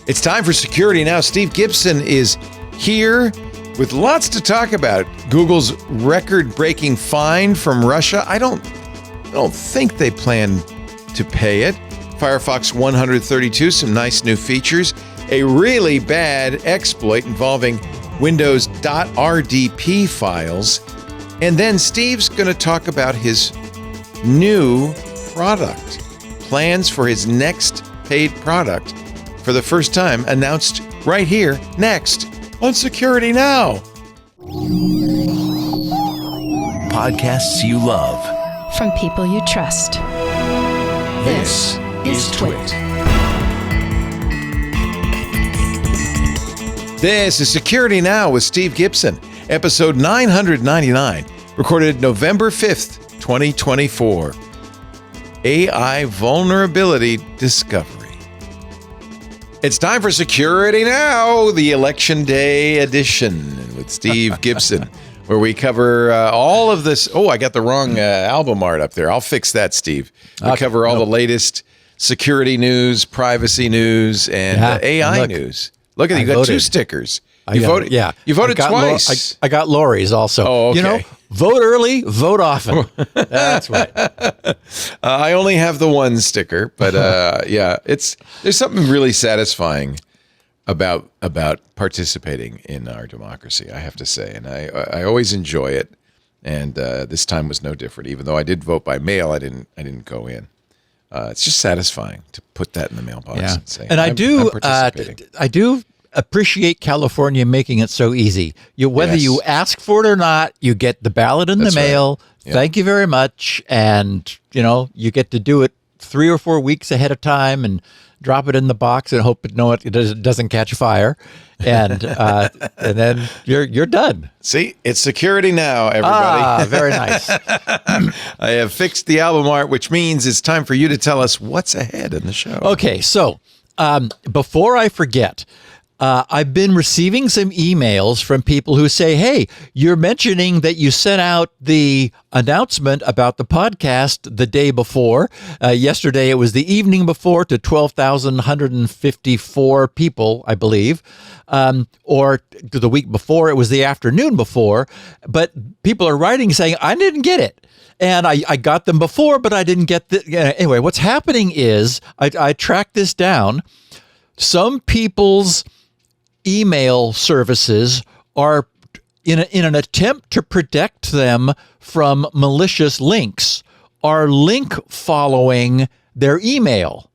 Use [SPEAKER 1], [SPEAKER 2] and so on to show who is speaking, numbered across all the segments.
[SPEAKER 1] It's time for Security Now. Steve Gibson is here with lots to talk about. Google's record-breaking fine from Russia. I don't think they plan to pay it. Firefox 132, some nice new features. A really bad exploit involving Windows .rdp files. And then Steve's going to talk about his new product. Plans for his next paid product for the first time, announced right here, next, on Security Now.
[SPEAKER 2] Podcasts you love.
[SPEAKER 3] From people you trust.
[SPEAKER 2] This is Twit.
[SPEAKER 1] This is Security Now with Steve Gibson, episode 999, recorded November 5th, 2024. AI vulnerability discovery. It's time for Security Now, the Election Day edition with Steve Gibson, where we cover all of this. Oh, I got the wrong album art up there. I'll fix that, Steve. We cover all the latest security news, privacy news, and AI news. Look at you got two stickers. You voted.
[SPEAKER 4] Yeah,
[SPEAKER 1] you voted twice.
[SPEAKER 4] I got Lori's also.
[SPEAKER 1] Oh, okay.
[SPEAKER 4] You know, vote early, vote often. That's right.
[SPEAKER 1] I only have the one sticker, but yeah, there's something really satisfying about participating in our democracy, I have to say, and I always enjoy it. And this time was no different. Even though I did vote by mail, I didn't go in. It's just satisfying to put that in the mailbox and say,
[SPEAKER 4] and
[SPEAKER 1] I'm participating.
[SPEAKER 4] I do appreciate California making it so easy. Whether you ask for it or not, you get the ballot in the mail. Right. Yeah. Thank you very much. And, you get to do it 3 or 4 weeks ahead of time and drop it in the box and hope it doesn't catch fire. And and then you're done.
[SPEAKER 1] See, it's Security Now, everybody.
[SPEAKER 4] Very nice.
[SPEAKER 1] I have fixed the album art, which means it's time for you to tell us what's ahead in the show.
[SPEAKER 4] Okay, so before I forget, I've been receiving some emails from people who say, hey, you're mentioning that you sent out the announcement about the podcast the day before. Yesterday, it was the evening before to 12,154 people, I believe. Or the week before, it was the afternoon before. But people are writing saying, I didn't get it. And I got them before, but I didn't get the... Anyway, what's happening is, I tracked this down. Some people's email services are in an attempt to protect them from malicious links, are link following their email,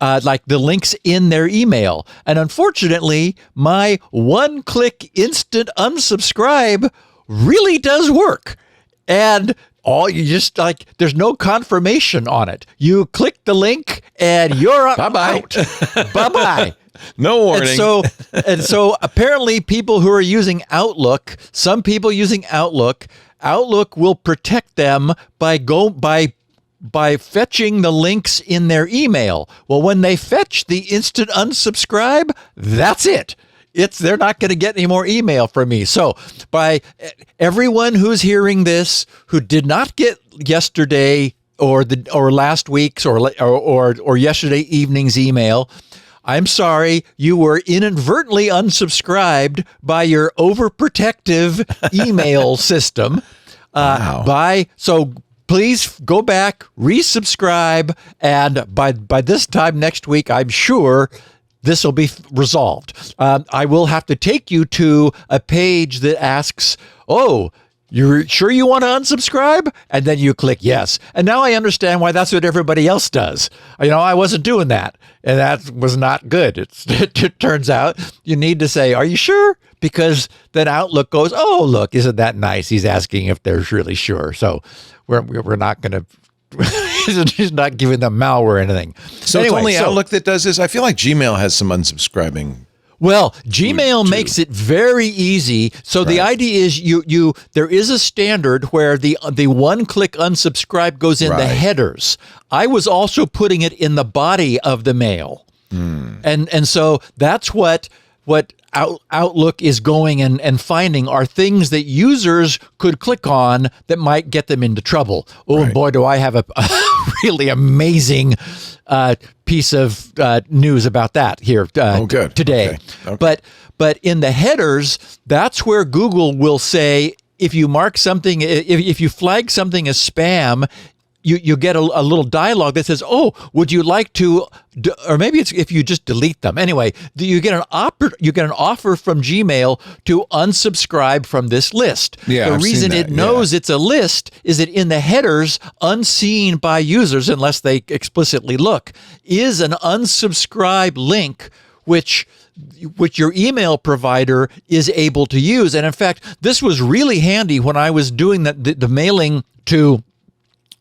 [SPEAKER 4] like the links in their email. And unfortunately, my one-click instant unsubscribe really does work. And you just there's no confirmation on it. You click the link and you're out. Bye-bye.
[SPEAKER 1] No warning.
[SPEAKER 4] And so apparently people who are using Outlook, some people using Outlook will protect them by fetching the links in their email. Well, when they fetch the instant unsubscribe, that's it. They're not going to get any more email from me. So by everyone who's hearing this, who did not get yesterday or last week's or yesterday evening's email, I'm sorry, you were inadvertently unsubscribed by your overprotective email system.
[SPEAKER 1] Wow.
[SPEAKER 4] So please go back, resubscribe, and by this time next week, I'm sure this will be resolved. I will have to take you to a page that asks, oh, you're sure you want to unsubscribe? And then you click yes. And now I understand why that's what everybody else does. I wasn't doing that. And that was not good. It turns out you need to say, are you sure? Because then Outlook goes, oh, look, isn't that nice? He's asking if they're really sure. So we're not going to... He's not giving them malware or anything.
[SPEAKER 1] So anyway, it's only Outlook that does this? I feel like Gmail has some unsubscribing.
[SPEAKER 4] Well, Gmail makes it very easy. So the idea is there is a standard where the one-click unsubscribe goes in the headers. I was also putting it in the body of the mail. And so that's what Outlook is going and finding are things that users could click on that might get them into trouble. Oh, boy, do I have a really amazing piece of news about that here today. Okay. But in the headers, that's where Google will say, if you mark something, if you flag something as spam, you get a little dialogue that says, "Oh, would you like to?" Or maybe it's if you just delete them. Anyway, you get an offer from Gmail to unsubscribe from this list.
[SPEAKER 1] Yeah,
[SPEAKER 4] the
[SPEAKER 1] I've
[SPEAKER 4] reason
[SPEAKER 1] seen
[SPEAKER 4] it
[SPEAKER 1] that,
[SPEAKER 4] knows it's a list is that in the headers, unseen by users unless they explicitly look, is an unsubscribe link, which your email provider is able to use. And in fact, this was really handy when I was doing the mailing to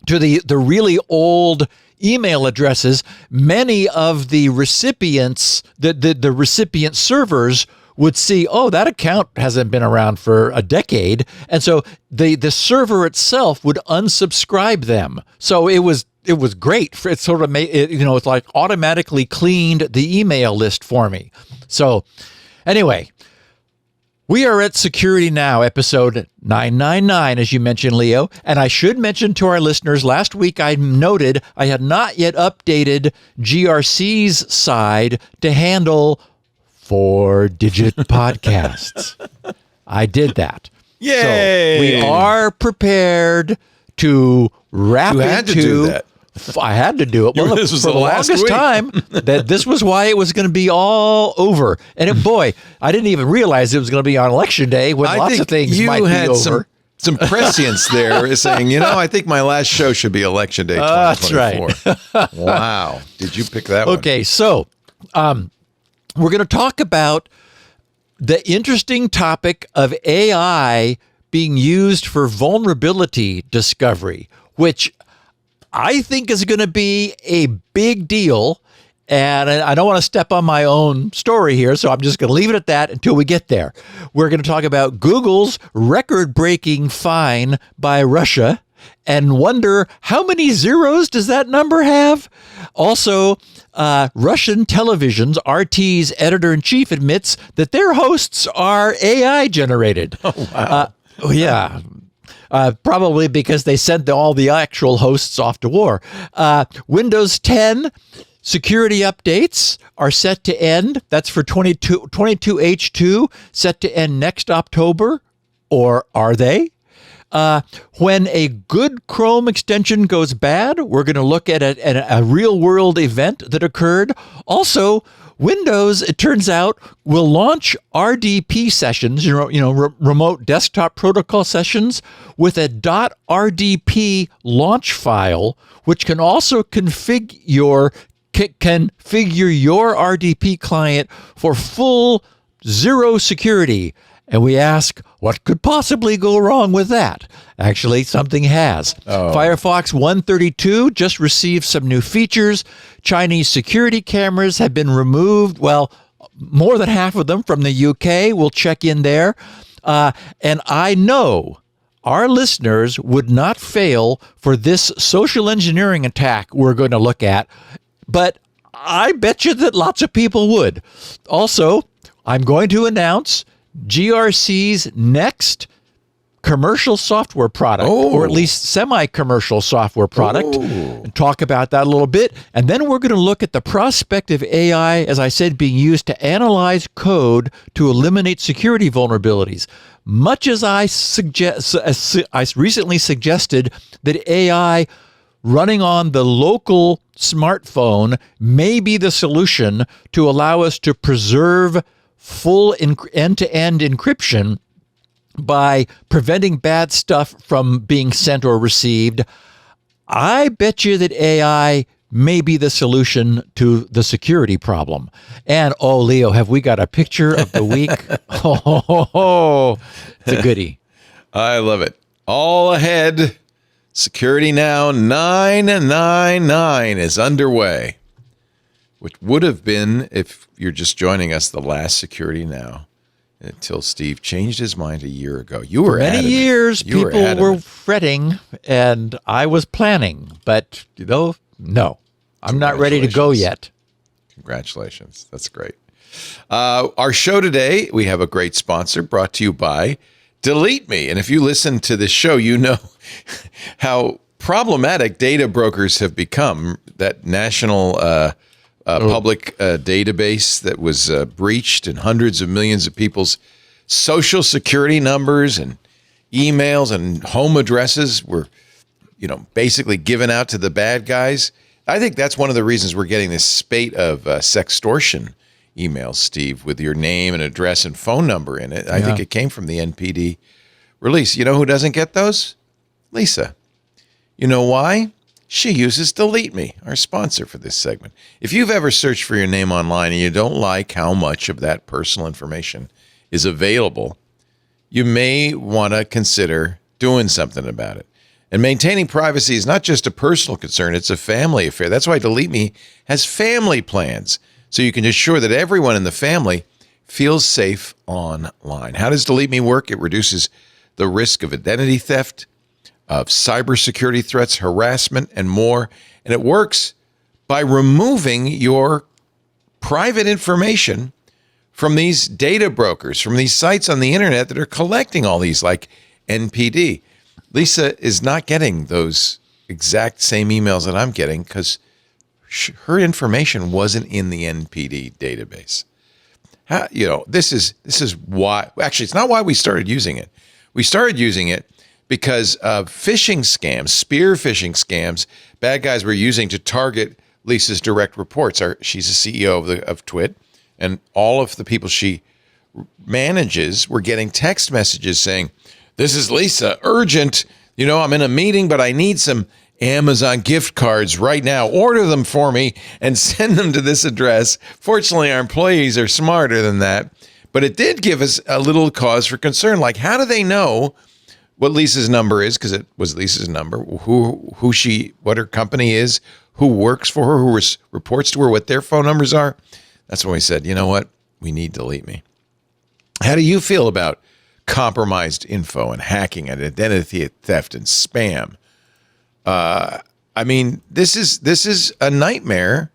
[SPEAKER 4] the really old email addresses. Many of the recipients, the recipient servers would see, oh, that account hasn't been around for a decade. And so the server itself would unsubscribe them. So it was great. It sort of made it, it's like automatically cleaned the email list for me. So anyway, we are at Security Now, episode 999, as you mentioned, Leo. And I should mention to our listeners, last week I noted I had not yet updated GRC's side to handle 4-digit podcasts. I did that.
[SPEAKER 1] Yay!
[SPEAKER 4] So we are prepared to wrap into...
[SPEAKER 1] had to do that.
[SPEAKER 4] I had to do it. Well,
[SPEAKER 1] This was
[SPEAKER 4] for the
[SPEAKER 1] last
[SPEAKER 4] longest
[SPEAKER 1] week.
[SPEAKER 4] time, that this was why it was going to be all over. And boy, I didn't even realize it was going to be on Election Day when lots of things might be over.
[SPEAKER 1] Some prescience there saying, I think my last show should be Election Day 2024.
[SPEAKER 4] That's right.
[SPEAKER 1] Wow. Did you pick that one?
[SPEAKER 4] Okay, so we're going to talk about the interesting topic of AI being used for vulnerability discovery, which I think is going to be a big deal. And I don't want to step on my own story here, so I'm just going to leave it at that until we get there. We're going to talk about Google's record-breaking fine by Russia and wonder how many zeros does that number have? Also, Russian television's RT's editor-in-chief admits that their hosts are AI generated.
[SPEAKER 1] Oh, wow.
[SPEAKER 4] Yeah. Probably because they sent all the actual hosts off to war. Windows 10 security updates are set to end. That's for 22H2, set to end next October. Or are they? When a good Chrome extension goes bad, we're going to look at a real-world event that occurred. Also, Windows, it turns out, will launch RDP sessions, remote desktop protocol sessions, with a .rdp launch file, which can also configure your RDP client for full zero security. And we ask, what could possibly go wrong with that? Actually, something has. Firefox 132 just received some new features. Chinese security cameras have been removed. Well, more than half of them from the UK. We'll check in there. And I know our listeners would not fail for this social engineering attack we're going to look at. But I bet you that lots of people would. Also, I'm going to announce GRC's next commercial software product, or at least semi-commercial software product, and talk about that a little bit. And then we're going to look at the prospect of AI, as I said, being used to analyze code to eliminate security vulnerabilities. Much as I recently suggested that AI running on the local smartphone may be the solution to allow us to preserve full end-to-end encryption by preventing bad stuff from being sent or received. I bet you that AI may be the solution to the security problem. And, Leo, have we got a picture of the week? It's a goodie.
[SPEAKER 1] I love it. All ahead. Security Now 999 is underway, which would have been, if you're just joining us, the last Security Now until Steve changed his mind a year ago. You were
[SPEAKER 4] many
[SPEAKER 1] adamant.
[SPEAKER 4] years
[SPEAKER 1] You
[SPEAKER 4] people were fretting, and I was planning, but no, I'm not ready to go yet.
[SPEAKER 1] Congratulations. That's great. Our show today, we have a great sponsor brought to you by DeleteMe. And if you listen to this show, you know how problematic data brokers have become. That national public database that was breached, and hundreds of millions of people's social security numbers and emails and home addresses were, basically given out to the bad guys. I think that's one of the reasons we're getting this spate of sextortion emails, Steve, with your name and address and phone number in it. I think it came from the NPD release. You know who doesn't get those? Lisa. You know why? She uses DeleteMe, our sponsor for this segment. If you've ever searched for your name online and you don't like how much of that personal information is available, you may want to consider doing something about it. And maintaining privacy is not just a personal concern, it's a family affair. That's why DeleteMe has family plans, so you can ensure that everyone in the family feels safe online. How does DeleteMe work? It reduces the risk of identity theft, of cybersecurity threats, harassment, and more. And it works by removing your private information from these data brokers, from these sites on the internet that are collecting all these, like NPD. Lisa is not getting those exact same emails that I'm getting because her information wasn't in the NPD database. This is why. Actually, it's not why we started using it. We started using it because of phishing scams, spear phishing scams, bad guys were using to target Lisa's direct reports. She's a CEO of Twit, and all of the people she manages were getting text messages saying, "This is Lisa, urgent. I'm in a meeting, but I need some Amazon gift cards right now. Order them for me and send them to this address." Fortunately, our employees are smarter than that, but it did give us a little cause for concern. Like, how do they know what Lisa's number is? Because it was Lisa's number, what her company is, who works for her, who reports to her, what their phone numbers are. That's when we said, you know what? We need DeleteMe. How do you feel about compromised info and hacking and identity theft and spam? This is a nightmare,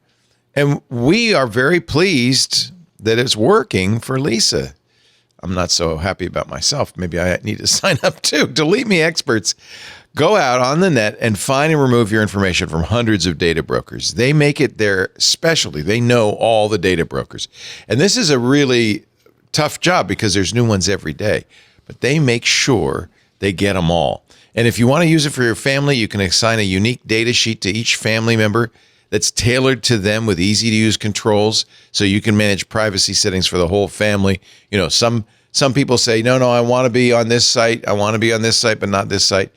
[SPEAKER 1] and we are very pleased that it's working for Lisa. I'm not so happy about myself. Maybe I need to sign up too. DeleteMe experts go out on the net and find and remove your information from hundreds of data brokers. They make it their specialty. They know all the data brokers. And this is a really tough job because there's new ones every day, but they make sure they get them all. And if you want to use it for your family, you can assign a unique data sheet to each family member that's tailored to them with easy to use controls, so you can manage privacy settings for the whole family. Some people say, no, I want to be on this site. I want to be on this site, but not this site.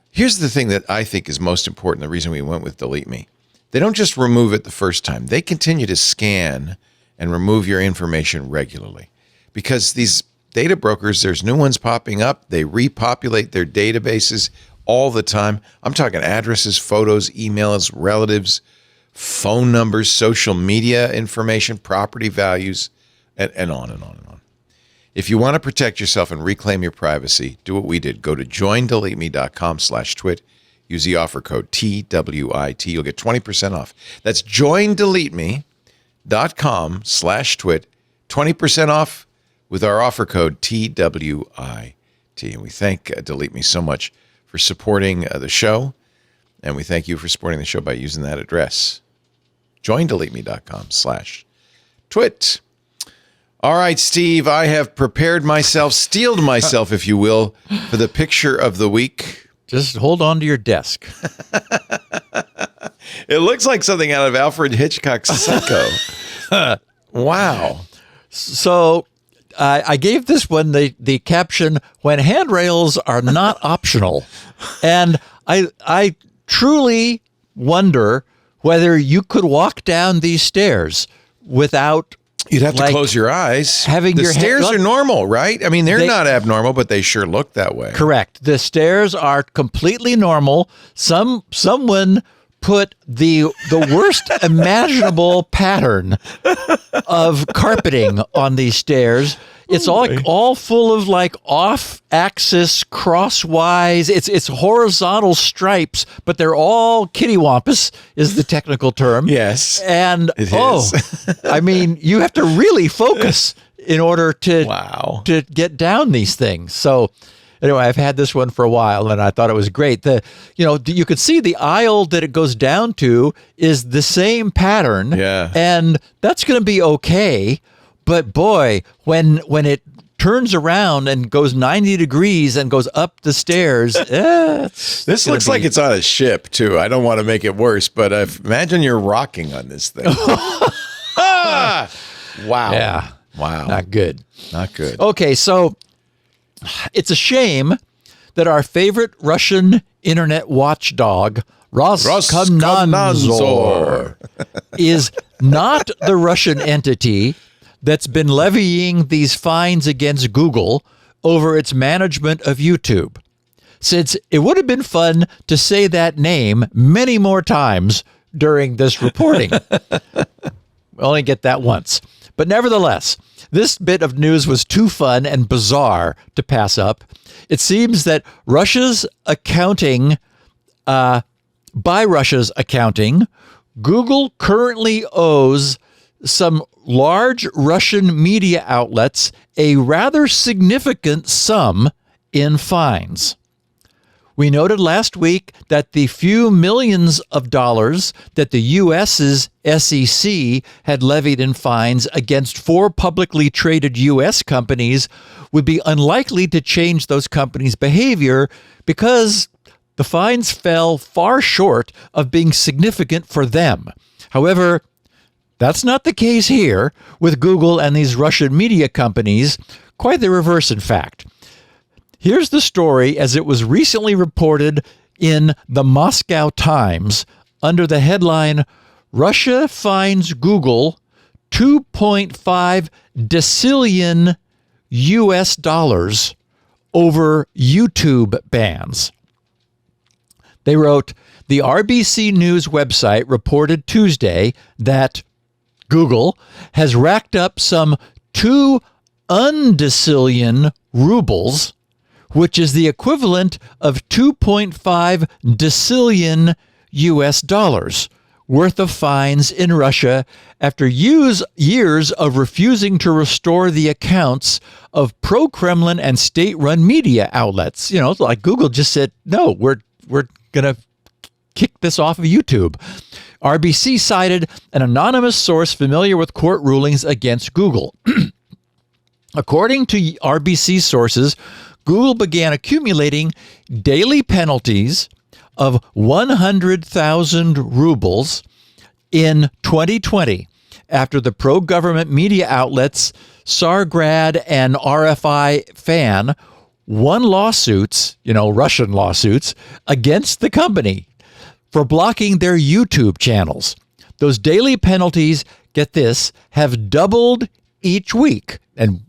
[SPEAKER 1] Here's the thing that I think is most important, the reason we went with DeleteMe. They don't just remove it the first time. They continue to scan and remove your information regularly, because these data brokers, there's new ones popping up. They repopulate their databases all the time. I'm talking addresses, photos, emails, relatives, phone numbers, social media information, property values, and on and on and on. If you want to protect yourself and reclaim your privacy, do what we did. Go to joindeleteme.com/twit. Use the offer code TWIT. You'll get 20% off. That's joindeleteme.com/twit. 20% off with our offer code TWIT. And we thank DeleteMe so much for supporting the show. And we thank you for supporting the show by using that address. joindeleteme.com/twit. All right, Steve, I have prepared myself, steeled myself, if you will, for the picture of the week.
[SPEAKER 4] Just hold on to your desk.
[SPEAKER 1] It looks like something out of Alfred Hitchcock's Psycho. Wow.
[SPEAKER 4] So I gave this one the caption, "When handrails are not optional." And I truly wonder whether you could walk down these stairs without...
[SPEAKER 1] You'd have to close your eyes.
[SPEAKER 4] The
[SPEAKER 1] stairs are normal, right? I mean, they're not abnormal, but they sure look that way.
[SPEAKER 4] Correct. The stairs are completely normal. Someone put the worst imaginable pattern of carpeting on these stairs. It's all full of like off-axis, crosswise. It's horizontal stripes, but they're all kittywampus is the technical term.
[SPEAKER 1] Yes,
[SPEAKER 4] and
[SPEAKER 1] it is.
[SPEAKER 4] I mean, you have to really focus in order to get down these things. So anyway, I've had this one for a while, and I thought it was great. You could see the aisle that it goes down to is the same pattern, and that's going to be okay. But boy, when it turns around and goes 90 degrees and goes up the stairs,
[SPEAKER 1] this looks like it's on a ship too. I don't want to make it worse, but imagine you're rocking on this thing. Wow.
[SPEAKER 4] Yeah.
[SPEAKER 1] Wow.
[SPEAKER 4] Not good.
[SPEAKER 1] Not good.
[SPEAKER 4] Okay, so it's a shame that our favorite Russian internet watchdog, Roskomnadzor, is not the Russian entity that's been levying these fines against Google over its management of YouTube. Since it would have been fun to say that name many more times during this reporting. We only get that once. But nevertheless, this bit of news was too fun and bizarre to pass up. It seems that by Russia's accounting, Google currently owes some large Russian media outlets a rather significant sum in fines. We noted last week that the few millions of dollars that the U.S.'s SEC had levied in fines against 4 publicly traded U.S. companies would be unlikely to change those companies' behavior because the fines fell far short of being significant for them. However, that's not the case here with Google and these Russian media companies. Quite the reverse, in fact. Here's the story as it was recently reported in the Moscow Times under the headline, Russia fines Google $2.5 decillion US dollars over YouTube bans. They wrote, the RBC News website reported Tuesday that Google has racked up some 2 undecillion rubles, which is the equivalent of 2.5 decillion US dollars worth of fines in Russia after years of refusing to restore the accounts of pro-Kremlin and state-run media outlets. You know, like Google just said, no, we're going to kick this off of YouTube. RBC cited an anonymous source familiar with court rulings against Google. According to RBC sources, Google began accumulating daily penalties of 100,000 rubles in 2020 after the pro-government media outlets Tsargrad and RFI Fan won lawsuits, Russian lawsuits, against the company for blocking their YouTube channels. Those daily penalties, get this, have doubled each week. And,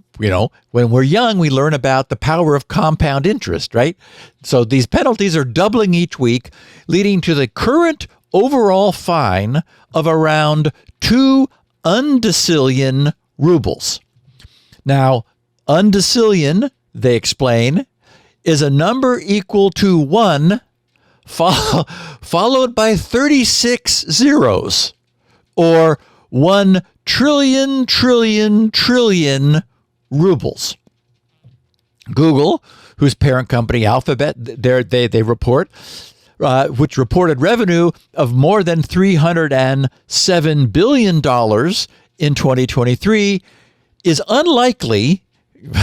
[SPEAKER 4] when we're young, we learn about the power of compound interest, right? So these penalties are doubling each week, leading to the current overall fine of around 2 undecillion rubles. Now, undecillion, they explain, is a number equal to 1 followed by 36 zeros, or 1 trillion rubles. Google, whose parent company Alphabet, they report, which reported revenue of more than $307 billion in 2023, is unlikely,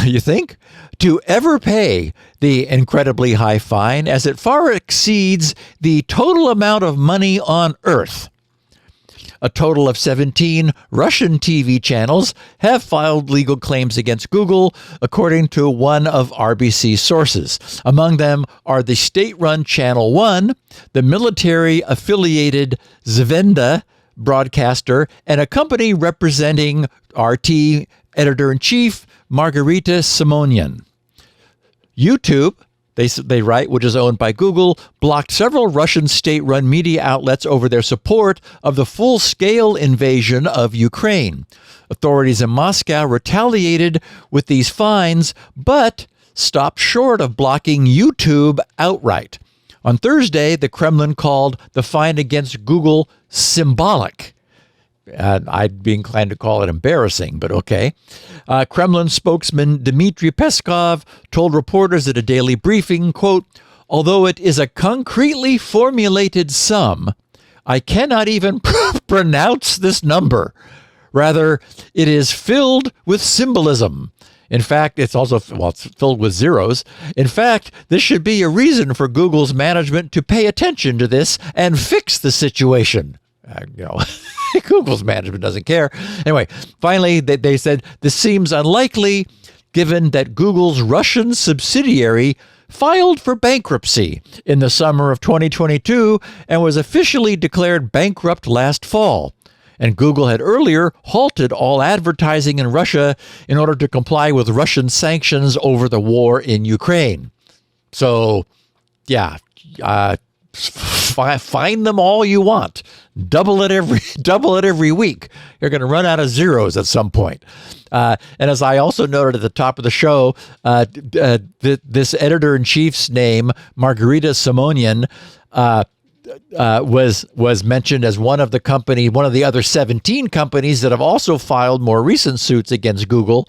[SPEAKER 4] you think, to ever pay the incredibly high fine, as it far exceeds the total amount of money on Earth. A total of 17 Russian TV channels have filed legal claims against Google, according to one of RBC's sources. Among them are the state-run Channel 1, the military-affiliated Zvezda broadcaster, and a company representing RT editor-in-chief Margarita Simonian. YouTube, they write, which is owned by Google, blocked several Russian state-run media outlets over their support of the full-scale invasion of Ukraine. Authorities in Moscow retaliated with these fines, but stopped short of blocking YouTube outright. On Thursday, the Kremlin called the fine against Google symbolic. I'd be inclined to call it embarrassing, but okay. Kremlin spokesman Dmitry Peskov told reporters at a daily briefing, quote, "Although it is a concretely formulated sum, I cannot even pronounce this number. Rather, it is filled with symbolism. In fact, it's filled with zeros. In fact, this should be a reason for Google's management to pay attention to this and fix the situation." Google's management doesn't care. Anyway, finally, they said this seems unlikely given that Google's Russian subsidiary filed for bankruptcy in the summer of 2022 and was officially declared bankrupt last fall. And Google had earlier halted all advertising in Russia in order to comply with Russian sanctions over the war in Ukraine. So, yeah, find them all you want. Double it every week. You're going to run out of zeros at some point. And as I also noted at the top of the show, this editor-in-chief's name, Margarita Simonian, was mentioned as one of the other 17 companies that have also filed more recent suits against Google.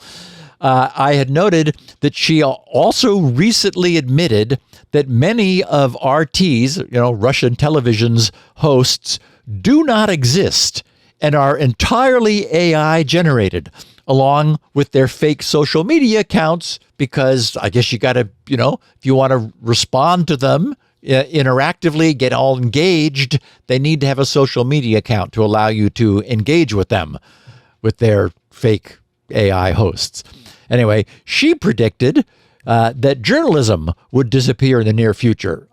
[SPEAKER 4] I had noted that she also recently admitted that many of RT's, Russian television's hosts, do not exist and are entirely AI generated, along with their fake social media accounts, because I guess you got to, if you want to respond to them interactively, get all engaged, they need to have a social media account to allow you to engage with them, with their fake AI hosts. Anyway, she predicted that journalism would disappear in the near future.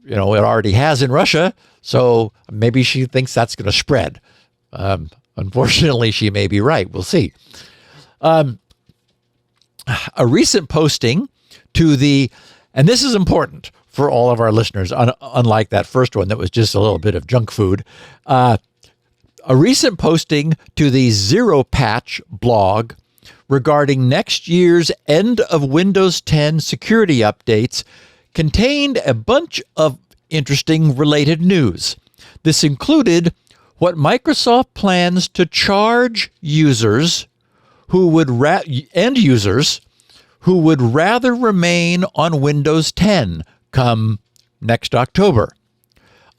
[SPEAKER 4] It already has in Russia, so maybe she thinks that's going to spread. Unfortunately, she may be right. We'll see. A recent posting and this is important for all of our listeners, unlike that first one that was just a little bit of junk food. A recent posting to the Zero Patch blog regarding next year's end of Windows 10 security updates contained a bunch of interesting related news. This included what Microsoft plans to charge users end users who would rather remain on Windows 10 come next October.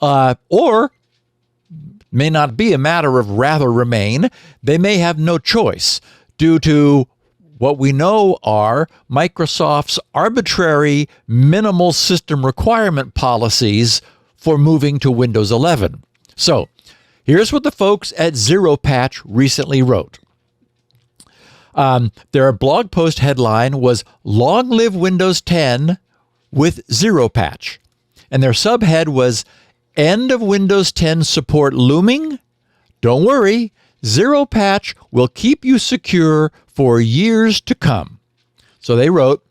[SPEAKER 4] Or may not be a matter of rather remain. They may have no choice due to what we know are Microsoft's arbitrary minimal system requirement policies for moving to Windows 11. So here's what the folks at Zero Patch recently wrote. Their blog post headline was "Long Live Windows 10 with Zero Patch." And their subhead was "End of Windows 10 support looming? Don't worry, Zero Patch will keep you secure for years to come." So they wrote,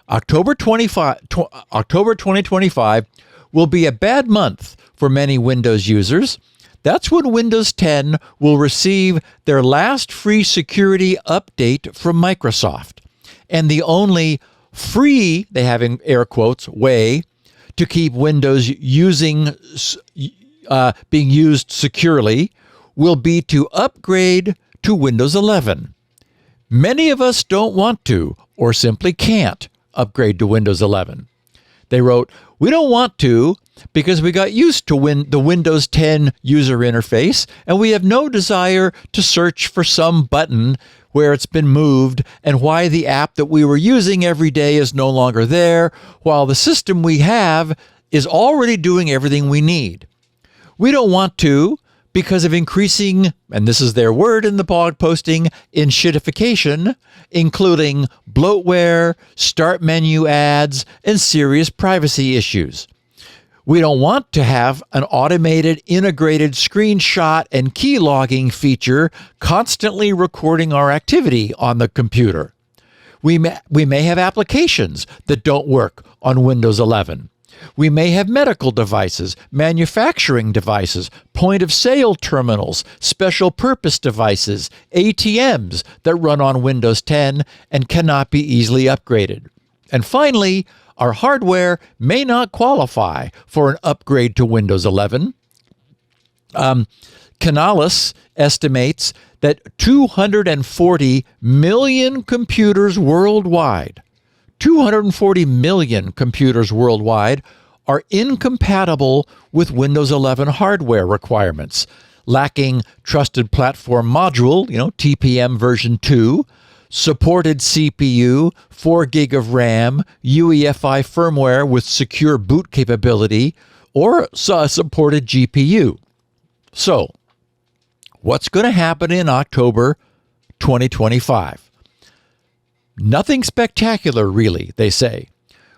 [SPEAKER 4] October 2025 will be a bad month for many Windows users. That's when Windows 10 will receive their last free security update from Microsoft. And the only free, they have in air quotes, way to keep Windows being used securely will be to upgrade to Windows 11. Many of us don't want to or simply can't upgrade to Windows 11. They wrote, "We don't want to because we got used to the Windows 10 user interface, and we have no desire to search for some button where it's been moved and why the app that we were using every day is no longer there, while the system we have is already doing everything we need. We don't want to because of increasing," and this is their word in the blog posting, "enshittification, including bloatware, start menu ads, and serious privacy issues. We don't want to have an automated integrated screenshot and key logging feature constantly recording our activity on the computer. We may have applications that don't work on Windows 11. We may have medical devices, manufacturing devices, point-of-sale terminals, special-purpose devices, ATMs that run on Windows 10 and cannot be easily upgraded. And finally, our hardware may not qualify for an upgrade to Windows 11. Canalys estimates that 240 million computers worldwide, 240 million computers worldwide are incompatible with Windows 11 hardware requirements, lacking Trusted Platform Module, TPM version 2, supported CPU, 4 gig of RAM, UEFI firmware with secure boot capability, or a supported GPU. So, what's going to happen in October 2025? Nothing spectacular, really, they say.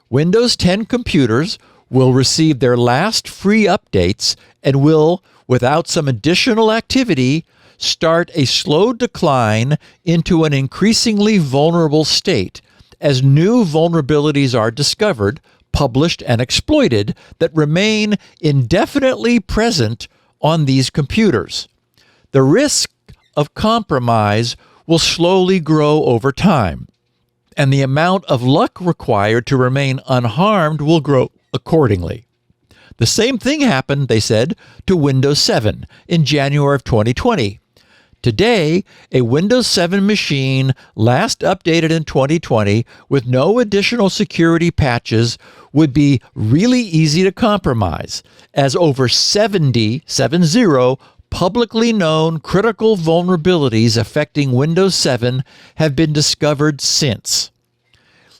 [SPEAKER 4] Windows 10 computers will receive their last free updates and will, without some additional activity, start a slow decline into an increasingly vulnerable state as new vulnerabilities are discovered, published, and exploited that remain indefinitely present on these computers. The risk of compromise will slowly grow over time, and the amount of luck required to remain unharmed will grow accordingly. The same thing happened, they said, to Windows 7 in January of 2020. Today, a Windows 7 machine last updated in 2020 with no additional security patches would be really easy to compromise, as over 70 publicly known critical vulnerabilities affecting Windows 7 have been discovered since.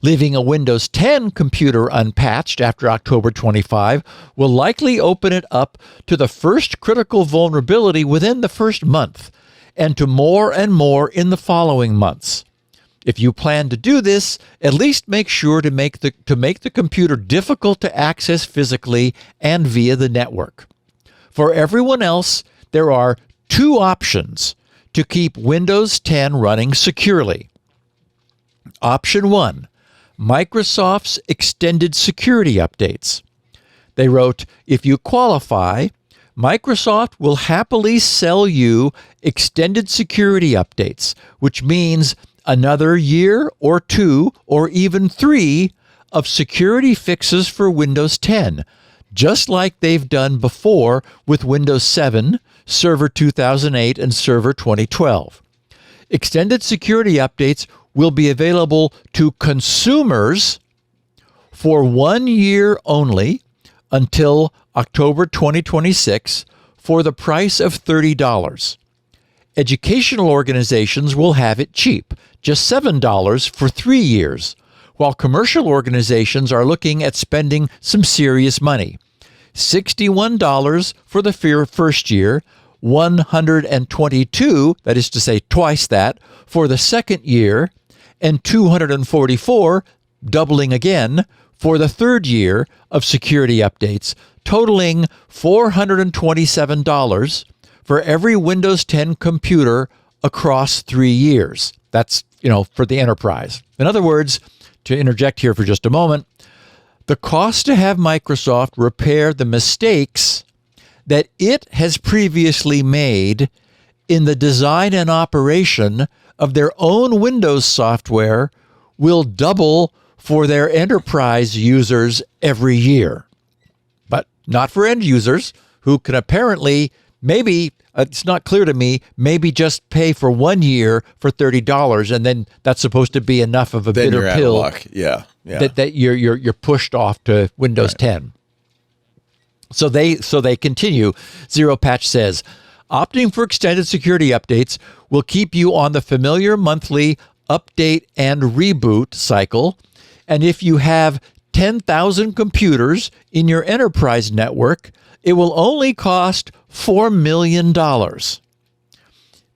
[SPEAKER 4] Leaving a Windows 10 computer unpatched after October 25 will likely open it up to the first critical vulnerability within the first month, and to more and more in the following months. If you plan to do this, at least make sure to make the computer difficult to access physically and via the network. For everyone else, there are two options to keep Windows 10 running securely. Option 1, Microsoft's extended security updates. They wrote, if you qualify, Microsoft will happily sell you extended security updates, which means another year or 2 or even 3 of security fixes for Windows 10, just like they've done before with Windows 7, Server 2008, and Server 2012. Extended security updates will be available to consumers for 1 year only until October 2026 for the price of $30. Educational organizations will have it cheap, just $7 for 3 years, while commercial organizations are looking at spending some serious money. $61 for the first year, $122, that is to say twice that, for the second year, and $244, doubling again, for the third year of security updates, totaling $427 for every Windows 10 computer across 3 years. That's, for the enterprise. In other words, to interject here for just a moment, the cost to have Microsoft repair the mistakes that it has previously made in the design and operation of their own Windows software will double for their enterprise users every year. But not for end users who can apparently, maybe, it's not clear to me, maybe just pay for 1 year for $30, and then that's supposed to be enough of a
[SPEAKER 1] Then
[SPEAKER 4] bitter
[SPEAKER 1] you're out of
[SPEAKER 4] pill
[SPEAKER 1] luck. Yeah.
[SPEAKER 4] that you're pushed off to Windows 10. So they continue. Zero Patch says, opting for extended security updates will keep you on the familiar monthly update and reboot cycle. And if you have 10,000 computers in your enterprise network, it will only cost $4 million.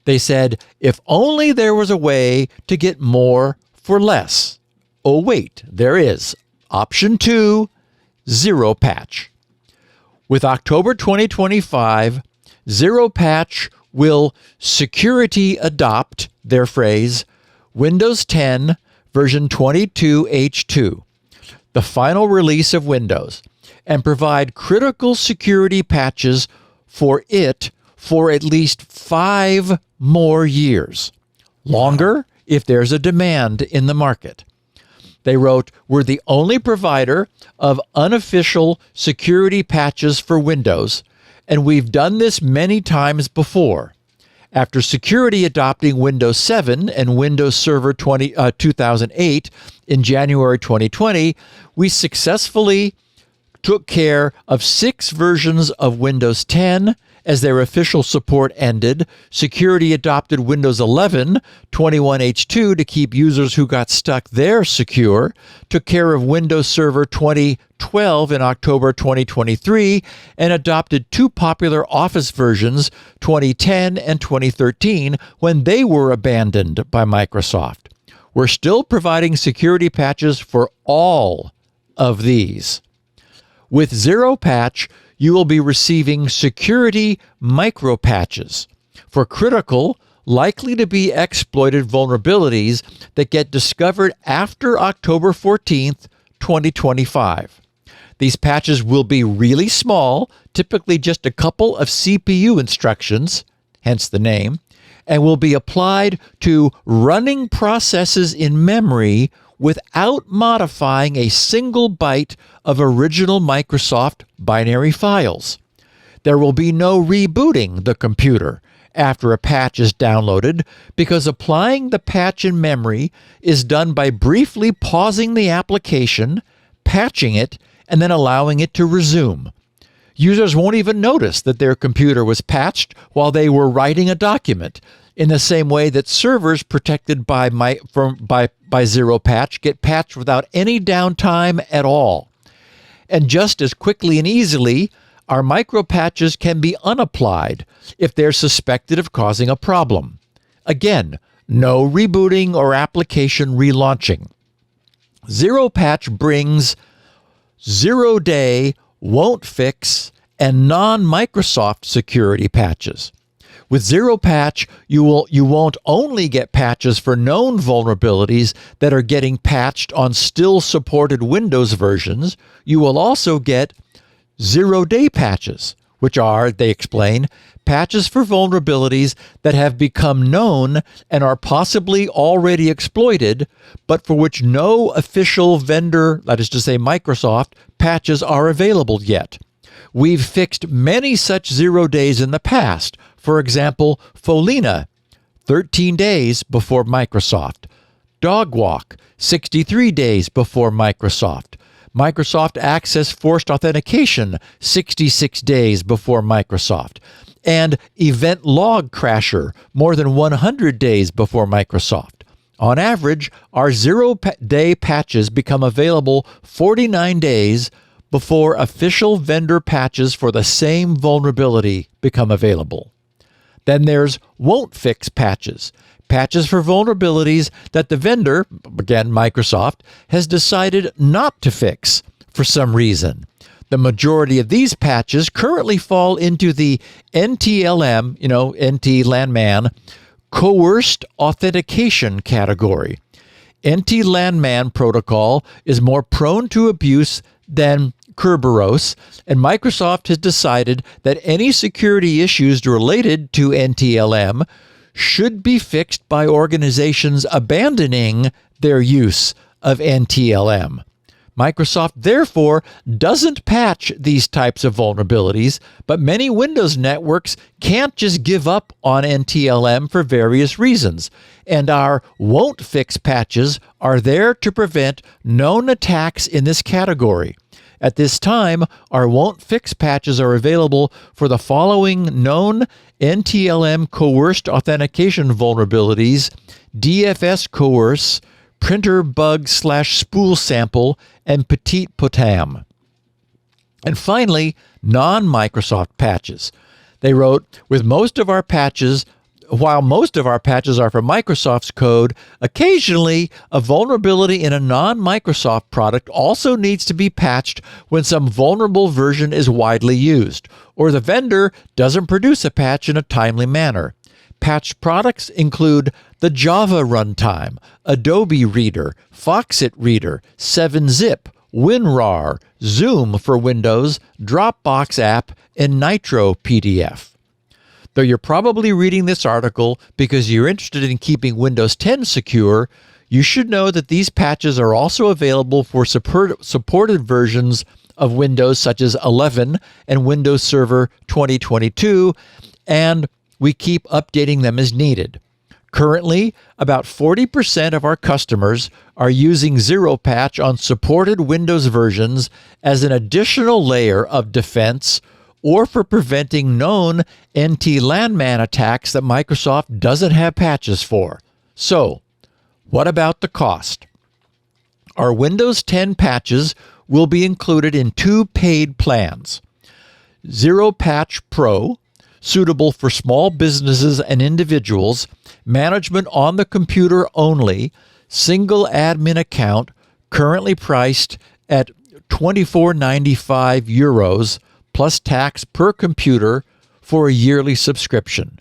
[SPEAKER 4] They said, if only there was a way to get more for less. Oh, wait, there is. Option 2, Zero Patch. With October 2025, Zero Patch will security adopt, their phrase, Windows 10 version 22H2, the final release of Windows, and provide critical security patches for it for at least 5 more years. Longer if there's a demand in the market. They wrote, "We're the only provider of unofficial security patches for Windows, and we've done this many times before. After security adopting Windows 7 and Windows Server 2008 in January 2020, we successfully took care of 6 versions of Windows 10 as their official support ended. Security adopted Windows 11 21H2 to keep users who got stuck there secure, took care of Windows Server 2012 in October 2023, and adopted 2 popular Office versions, 2010 and 2013, when they were abandoned by Microsoft. We're still providing security patches for all of these. With Zero Patch, you will be receiving security micro patches for critical, likely to be exploited vulnerabilities that get discovered after October 14th, 2025. These patches will be really small, typically just a couple of CPU instructions, hence the name, and will be applied to running processes in memory without modifying a single byte of original Microsoft binary files. There will be no rebooting the computer after a patch is downloaded, because applying the patch in memory is done by briefly pausing the application, patching it, and then allowing it to resume. Users won't even notice that their computer was patched while they were writing a document, in the same way that servers protected by Zero Patch get patched without any downtime at all. And just as quickly and easily, our micro patches can be unapplied if they're suspected of causing a problem. Again, no rebooting or application relaunching. Zero Patch brings 0-day, won't fix, and non-Microsoft security patches. With Zero Patch, you won't only get patches for known vulnerabilities that are getting patched on still supported Windows versions, you will also get 0-day patches, which are, they explain, patches for vulnerabilities that have become known and are possibly already exploited, but for which no official vendor, that is to say Microsoft, patches are available yet. We've fixed many such 0 days in the past. For example, Folina, 13 days before Microsoft. Dogwalk, 63 days before Microsoft. Microsoft Access Forced Authentication, 66 days before Microsoft. And Event Log Crasher, more than 100 days before Microsoft. On average, our 0-day patches become available 49 days before official vendor patches for the same vulnerability become available. Then there's won't fix patches. Patches for vulnerabilities that the vendor, again Microsoft, has decided not to fix for some reason. The majority of these patches currently fall into the NTLM, NT Landman, coerced authentication category. NT Landman protocol is more prone to abuse than Kerberos, and Microsoft has decided that any security issues related to NTLM should be fixed by organizations abandoning their use of NTLM. Microsoft, therefore, doesn't patch these types of vulnerabilities, but many Windows networks can't just give up on NTLM for various reasons, and our won't fix patches are there to prevent known attacks in this category. At this time, our won't fix patches are available for the following known NTLM coerced authentication vulnerabilities: DFS coerce, printer bug / spool sample, and petit potam. And finally, non-Microsoft patches. They wrote, while most of our patches are for Microsoft's code, occasionally a vulnerability in a non-Microsoft product also needs to be patched when some vulnerable version is widely used, or the vendor doesn't produce a patch in a timely manner. Patched products include the Java runtime, Adobe Reader, Foxit Reader, 7-Zip, WinRAR, Zoom for Windows, Dropbox app, and Nitro PDF. Though you're probably reading this article because you're interested in keeping Windows 10 secure, you should know that these patches are also available for supported versions of Windows such as 11 and Windows Server 2022, and we keep updating them as needed. Currently, about 40% of our customers are using Zero Patch on supported Windows versions as an additional layer of defense or for preventing known NT-landman attacks that Microsoft doesn't have patches for. So, what about the cost? Our Windows 10 patches will be included in 2 paid plans. Zero Patch Pro, suitable for small businesses and individuals, management on the computer only, single admin account, currently priced at €24.95 plus tax per computer for a yearly subscription.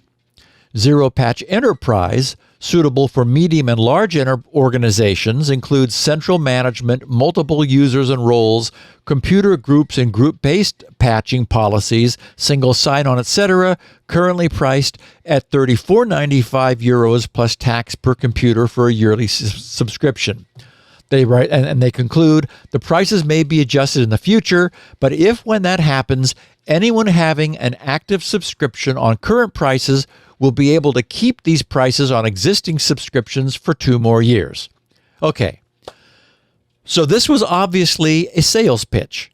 [SPEAKER 4] Zero Patch Enterprise, suitable for medium and large organizations, includes central management, multiple users and roles, computer groups and group-based patching policies, single sign-on, etc., currently priced at €34.95 plus tax per computer for a yearly subscription. They write, and they conclude, the prices may be adjusted in the future, but if when that happens, anyone having an active subscription on current prices will be able to keep these prices on existing subscriptions for 2 more years. Okay, so this was obviously a sales pitch,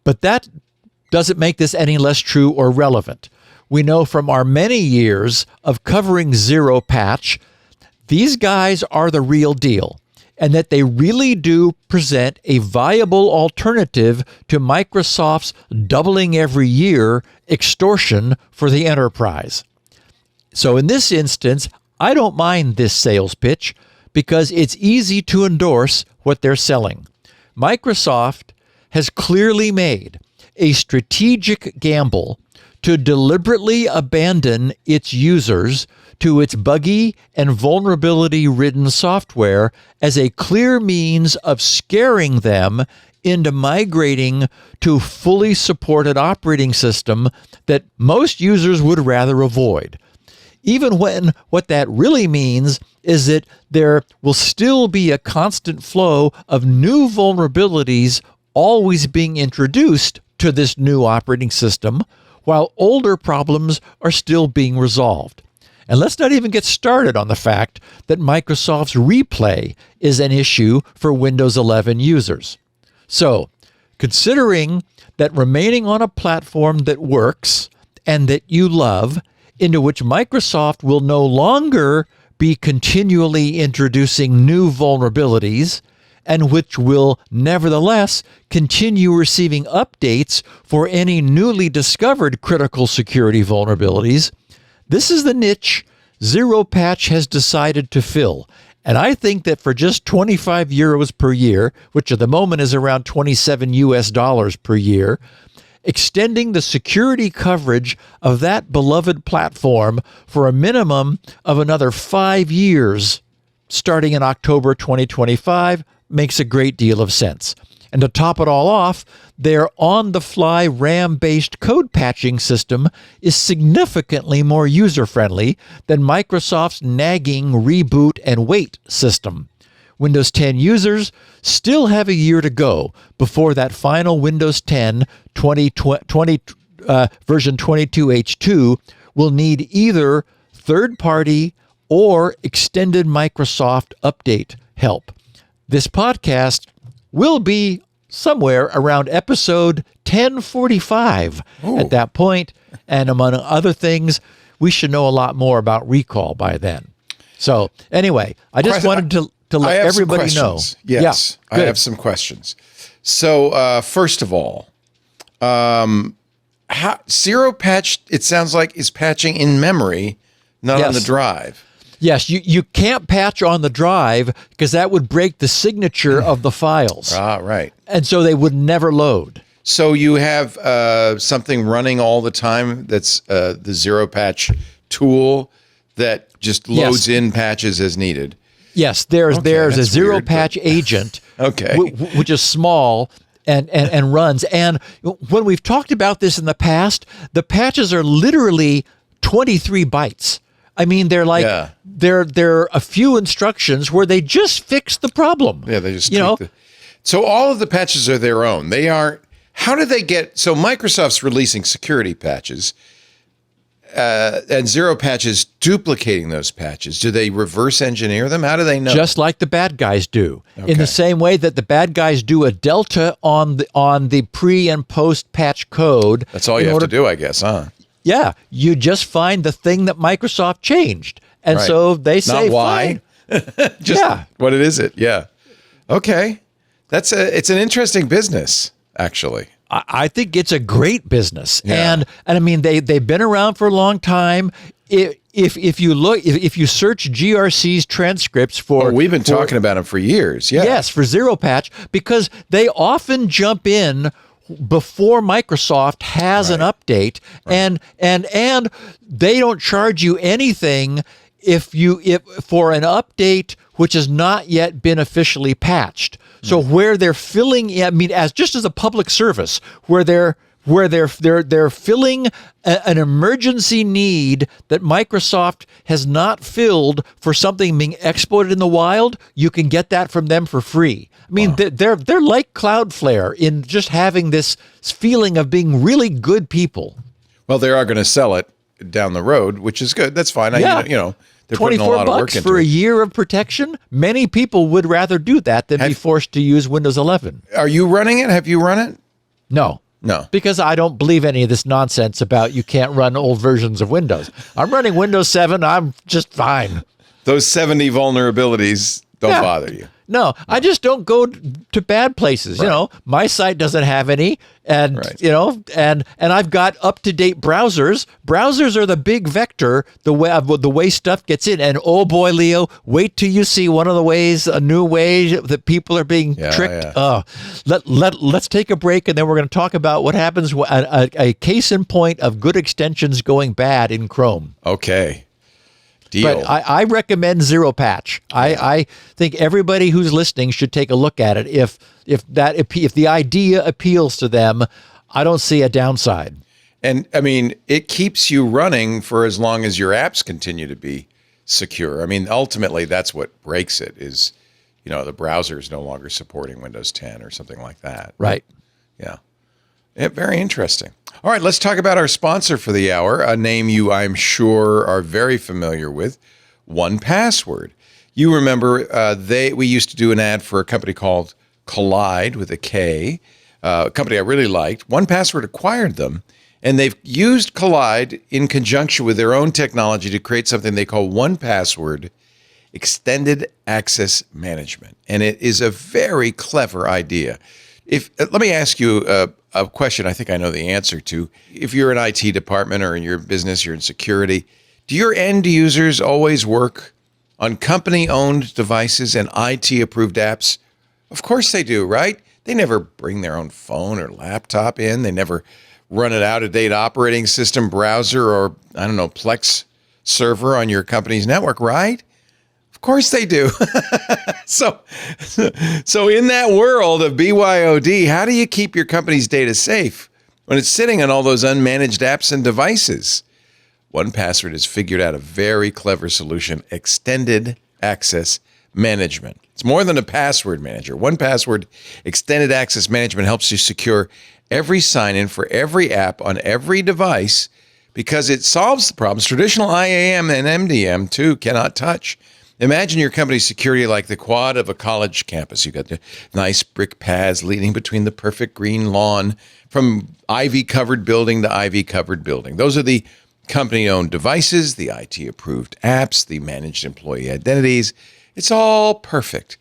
[SPEAKER 4] but that doesn't make this any less true or relevant. We know from our many years of covering Zero Patch, these guys are the real deal, and that they really do present a viable alternative to Microsoft's doubling every year extortion for the enterprise. So in this instance, I don't mind this sales pitch because it's easy to endorse what they're selling. Microsoft has clearly made a strategic gamble to deliberately abandon its users to its buggy and vulnerability-ridden software as a clear means of scaring them into migrating to a fully supported operating system that most users would rather avoid. Even when what that really means is that there will still be a constant flow of new vulnerabilities always being introduced to this new operating system, while older problems are still being resolved. And let's not even get started on the fact that Microsoft's replay is an issue for Windows 11 users. So, considering that remaining on a platform that works and that you love, into which Microsoft will no longer be continually introducing new vulnerabilities, and which will nevertheless continue receiving updates for any newly discovered critical security vulnerabilities, this is the niche Zero Patch has decided to fill. And I think that for just €25 per year, which at the moment is around $27 per year, extending the security coverage of that beloved platform for a minimum of another 5 years, starting in October 2025, makes a great deal of sense. And to top it all off, their on-the-fly RAM-based code patching system is significantly more user-friendly than Microsoft's nagging reboot and wait system. Windows 10 users still have a year to go before that final Windows 10 version 22H2 will need either third-party or extended Microsoft update help. This podcast will be somewhere around episode 1045 at that point, and among other things, we should know a lot more about recall by then. So anyway, I just wanted to let everybody know.
[SPEAKER 1] Yes,
[SPEAKER 4] yeah,
[SPEAKER 1] I have some questions. So first of all, Zero Patch, it sounds like, is patching in memory, not on the drive.
[SPEAKER 4] Yes, you can't patch on the drive because that would break the signature of the files.
[SPEAKER 1] Ah, right.
[SPEAKER 4] And so they would never load.
[SPEAKER 1] So you have something running all the time that's the Zero Patch tool that just loads in patches as needed.
[SPEAKER 4] Yes, there's a zero
[SPEAKER 1] weird,
[SPEAKER 4] patch agent,
[SPEAKER 1] Okay.
[SPEAKER 4] which is small and runs. And when we've talked about this in the past, the patches are literally 23 bytes. I mean, they're like they're a few instructions where they just fix the problem.
[SPEAKER 1] Yeah, they just so all of the patches are their own. They aren't. How do they get? So Microsoft's releasing security patches. And zero patches duplicating those patches. Do they reverse engineer them? How do they know?
[SPEAKER 4] Just like the bad guys do. In the same way that the bad guys do a delta on the pre and post patch code.
[SPEAKER 1] That's all you have to do, I guess, huh?
[SPEAKER 4] Yeah, you just find the thing that Microsoft changed. And so they say,
[SPEAKER 1] not why. Just what it is it. Yeah. Okay. It's an interesting business, actually.
[SPEAKER 4] I think it's a great business, and I mean they've been around for a long time. If you search GRC's transcripts for,
[SPEAKER 1] we've been talking about them for years. Yeah,
[SPEAKER 4] yes, for zero patch, because they often jump in before Microsoft has an update, and they don't charge you anything if for an update which has not yet been officially patched. So where they're filling, I mean, as a public service, where they're filling an emergency need that Microsoft has not filled for something being exploited in the wild, you can get that from them for free. I mean, they're like Cloudflare in just having this feeling of being really good people.
[SPEAKER 1] Well, they are going to sell it down the road, which is good. That's fine. They're putting a lot of work into
[SPEAKER 4] for a year of protection. Many people would rather do that than be forced to use Windows 11.
[SPEAKER 1] Are you running it? Have you run it?
[SPEAKER 4] No. Because I don't believe any of this nonsense about you can't run old versions of Windows. I'm running Windows 7. I'm just fine.
[SPEAKER 1] Those 70 vulnerabilities don't bother you.
[SPEAKER 4] No, I just don't go to bad places. Right. My site doesn't have any, and and I've got up-to-date browsers. Browsers are the big vector, the way stuff gets in. And oh boy, Leo, wait till you see one of the ways, a new way that people are being tricked.
[SPEAKER 1] Yeah.
[SPEAKER 4] Let's take a break, and then we're going to talk about what happens. A case in point of good extensions going bad in Chrome.
[SPEAKER 1] Okay. Deal.
[SPEAKER 4] But I recommend zero patch. I think everybody who's listening should take a look at it. If the idea appeals to them, I don't see a downside.
[SPEAKER 1] And I mean, it keeps you running for as long as your apps continue to be secure. I mean, ultimately, that's what breaks it is, the browser is no longer supporting Windows 10 or something like that.
[SPEAKER 4] Right.
[SPEAKER 1] Yeah. Very interesting. All right, let's talk about our sponsor for the hour, a name you, I'm sure, are very familiar with, 1Password. You remember we used to do an ad for a company called Collide with a K, a company I really liked. 1Password acquired them, and they've used Collide in conjunction with their own technology to create something they call 1Password Extended Access Management. And it is a very clever idea. Let me ask you a question I think I know the answer to. If you're an IT department or in your business, you're in security, do your end users always work on company-owned devices and IT-approved apps? Of course they do, right? They never bring their own phone or laptop in. They never run an out-of-date operating system browser or, Plex server on your company's network, right? Of course they do. So in that world of BYOD, how do you keep your company's data safe when it's sitting on all those unmanaged apps and devices? 1Password has figured out a very clever solution, Extended Access Management. It's more than a password manager. 1Password Extended Access Management helps you secure every sign-in for every app on every device because it solves the problems traditional IAM and MDM, too, cannot touch. Imagine your company's security like the quad of a college campus. You've got the nice brick paths leading between the perfect green lawn from ivy-covered building to ivy-covered building. Those are the company-owned devices, the IT-approved apps, the managed employee identities. It's all perfect.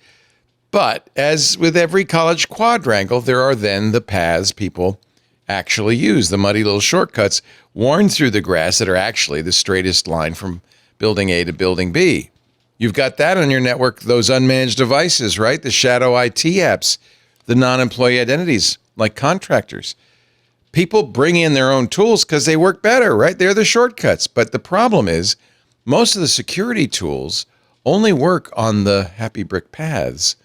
[SPEAKER 1] But as with every college quadrangle, there are then the paths people actually use, the muddy little shortcuts worn through the grass that are actually the straightest line from building A to building B. You've got that on your network, those unmanaged devices, right? The shadow IT apps, the non-employee identities, like contractors. People bring in their own tools because they work better, right? They're the shortcuts. But the problem is Most of the security tools only work on the happy brick paths,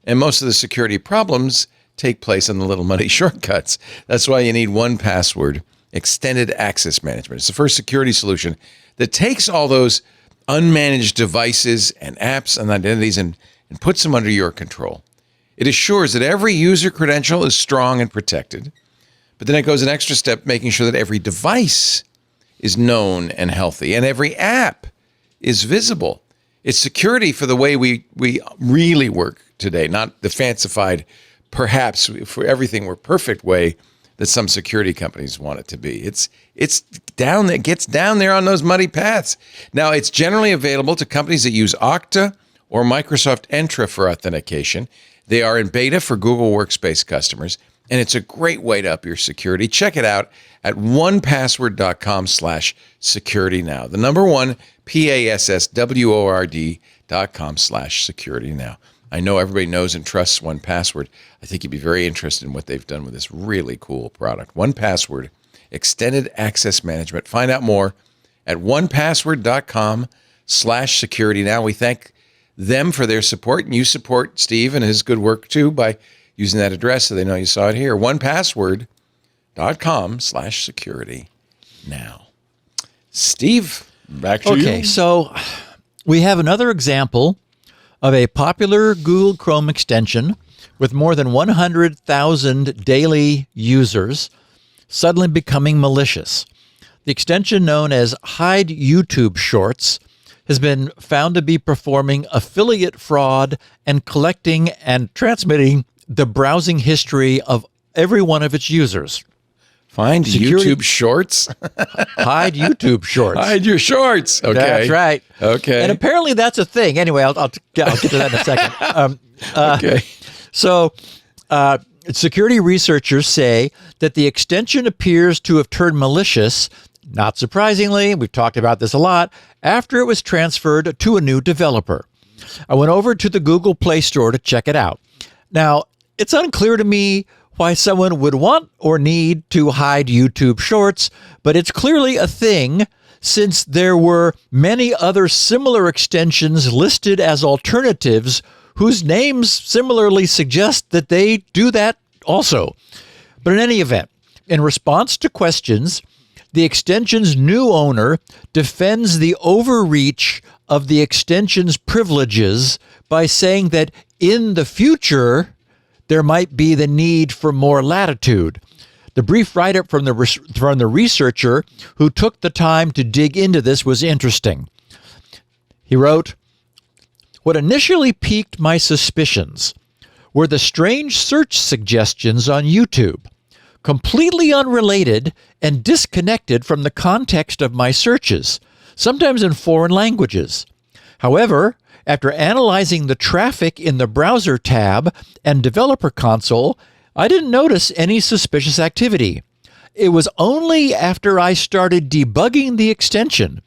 [SPEAKER 1] and most of the security problems take place on the little muddy shortcuts. That's why you need 1Password Extended Access Management. It's the first security solution that takes all those unmanaged devices and apps and identities and puts them under your control. It assures that every user credential is strong and protected, but then it goes an extra step, making sure that every device is known and healthy and every app is visible. It's security for the way we really work today, not the fancified, perhaps for everything we're perfect way that some security companies want it to be. It's down there, gets down there on those muddy paths. Now, it's generally available to companies that use Okta or Microsoft Entra for authentication. They are in beta for Google Workspace customers, and it's a great way to up your security. Check it out at onepassword.com/security now. The number one, PASSWORD.com/security now. I know everybody knows and trusts 1Password. I think you'd be very interested in what they've done with this really cool product. 1Password Extended Access Management. Find out more at onepassword.com/security now. We thank them for their support, and you support Steve and his good work too by using that address so they know you saw it here. onepassword.com/security now. Steve, back to you.
[SPEAKER 4] Okay, so we have another example of a popular Google Chrome extension with more than 100,000 daily users suddenly becoming malicious. The extension, known as Hide YouTube Shorts, has been found to be performing affiliate fraud and collecting and transmitting the browsing history of every one of its users.
[SPEAKER 1] Find YouTube Shorts.
[SPEAKER 4] Hide YouTube Shorts.
[SPEAKER 1] Hide your shorts. Okay.
[SPEAKER 4] That's right.
[SPEAKER 1] Okay.
[SPEAKER 4] And apparently that's a thing. Anyway, I'll get to that in a second.
[SPEAKER 1] Okay.
[SPEAKER 4] So security researchers say that the extension appears to have turned malicious, not surprisingly, we've talked about this a lot, after it was transferred to a new developer. I went over to the Google Play Store to check it out. Now, it's unclear to me why someone would want or need to hide YouTube Shorts, but it's clearly a thing since there were many other similar extensions listed as alternatives whose names similarly suggest that they do that also. But in any event, in response to questions, the extension's new owner defends the overreach of the extension's privileges by saying that in the future, there might be the need for more latitude. The brief write-up from the researcher who took the time to dig into this was interesting. He wrote, "What initially piqued my suspicions were the strange search suggestions on YouTube, completely unrelated and disconnected from the context of my searches, sometimes in foreign languages. However, after analyzing the traffic in the browser tab and developer console, I didn't notice any suspicious activity. It was only after I started debugging the extension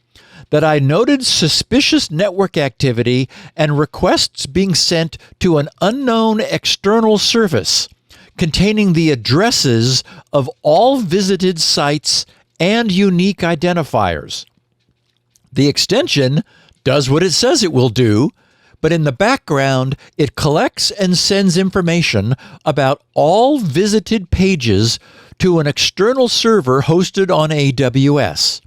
[SPEAKER 4] that I noted suspicious network activity and requests being sent to an unknown external service containing the addresses of all visited sites and unique identifiers. The extension does what it says it will do, but in the background, it collects and sends information about all visited pages to an external server hosted on AWS.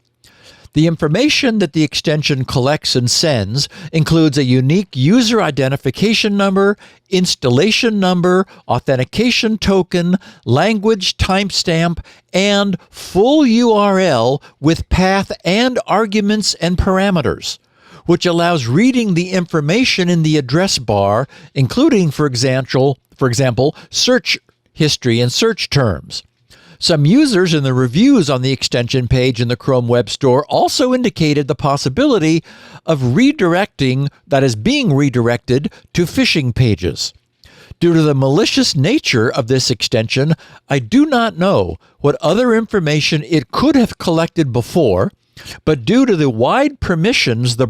[SPEAKER 4] The information that the extension collects and sends includes a unique user identification number, installation number, authentication token, language timestamp, and full URL with path and arguments and parameters, which allows reading the information in the address bar, including, for example, search history and search terms. Some users in the reviews on the extension page in the Chrome Web Store also indicated the possibility of being redirected to phishing pages. Due to the malicious nature of this extension, I do not know what other information it could have collected before, but due to the wide permissions of the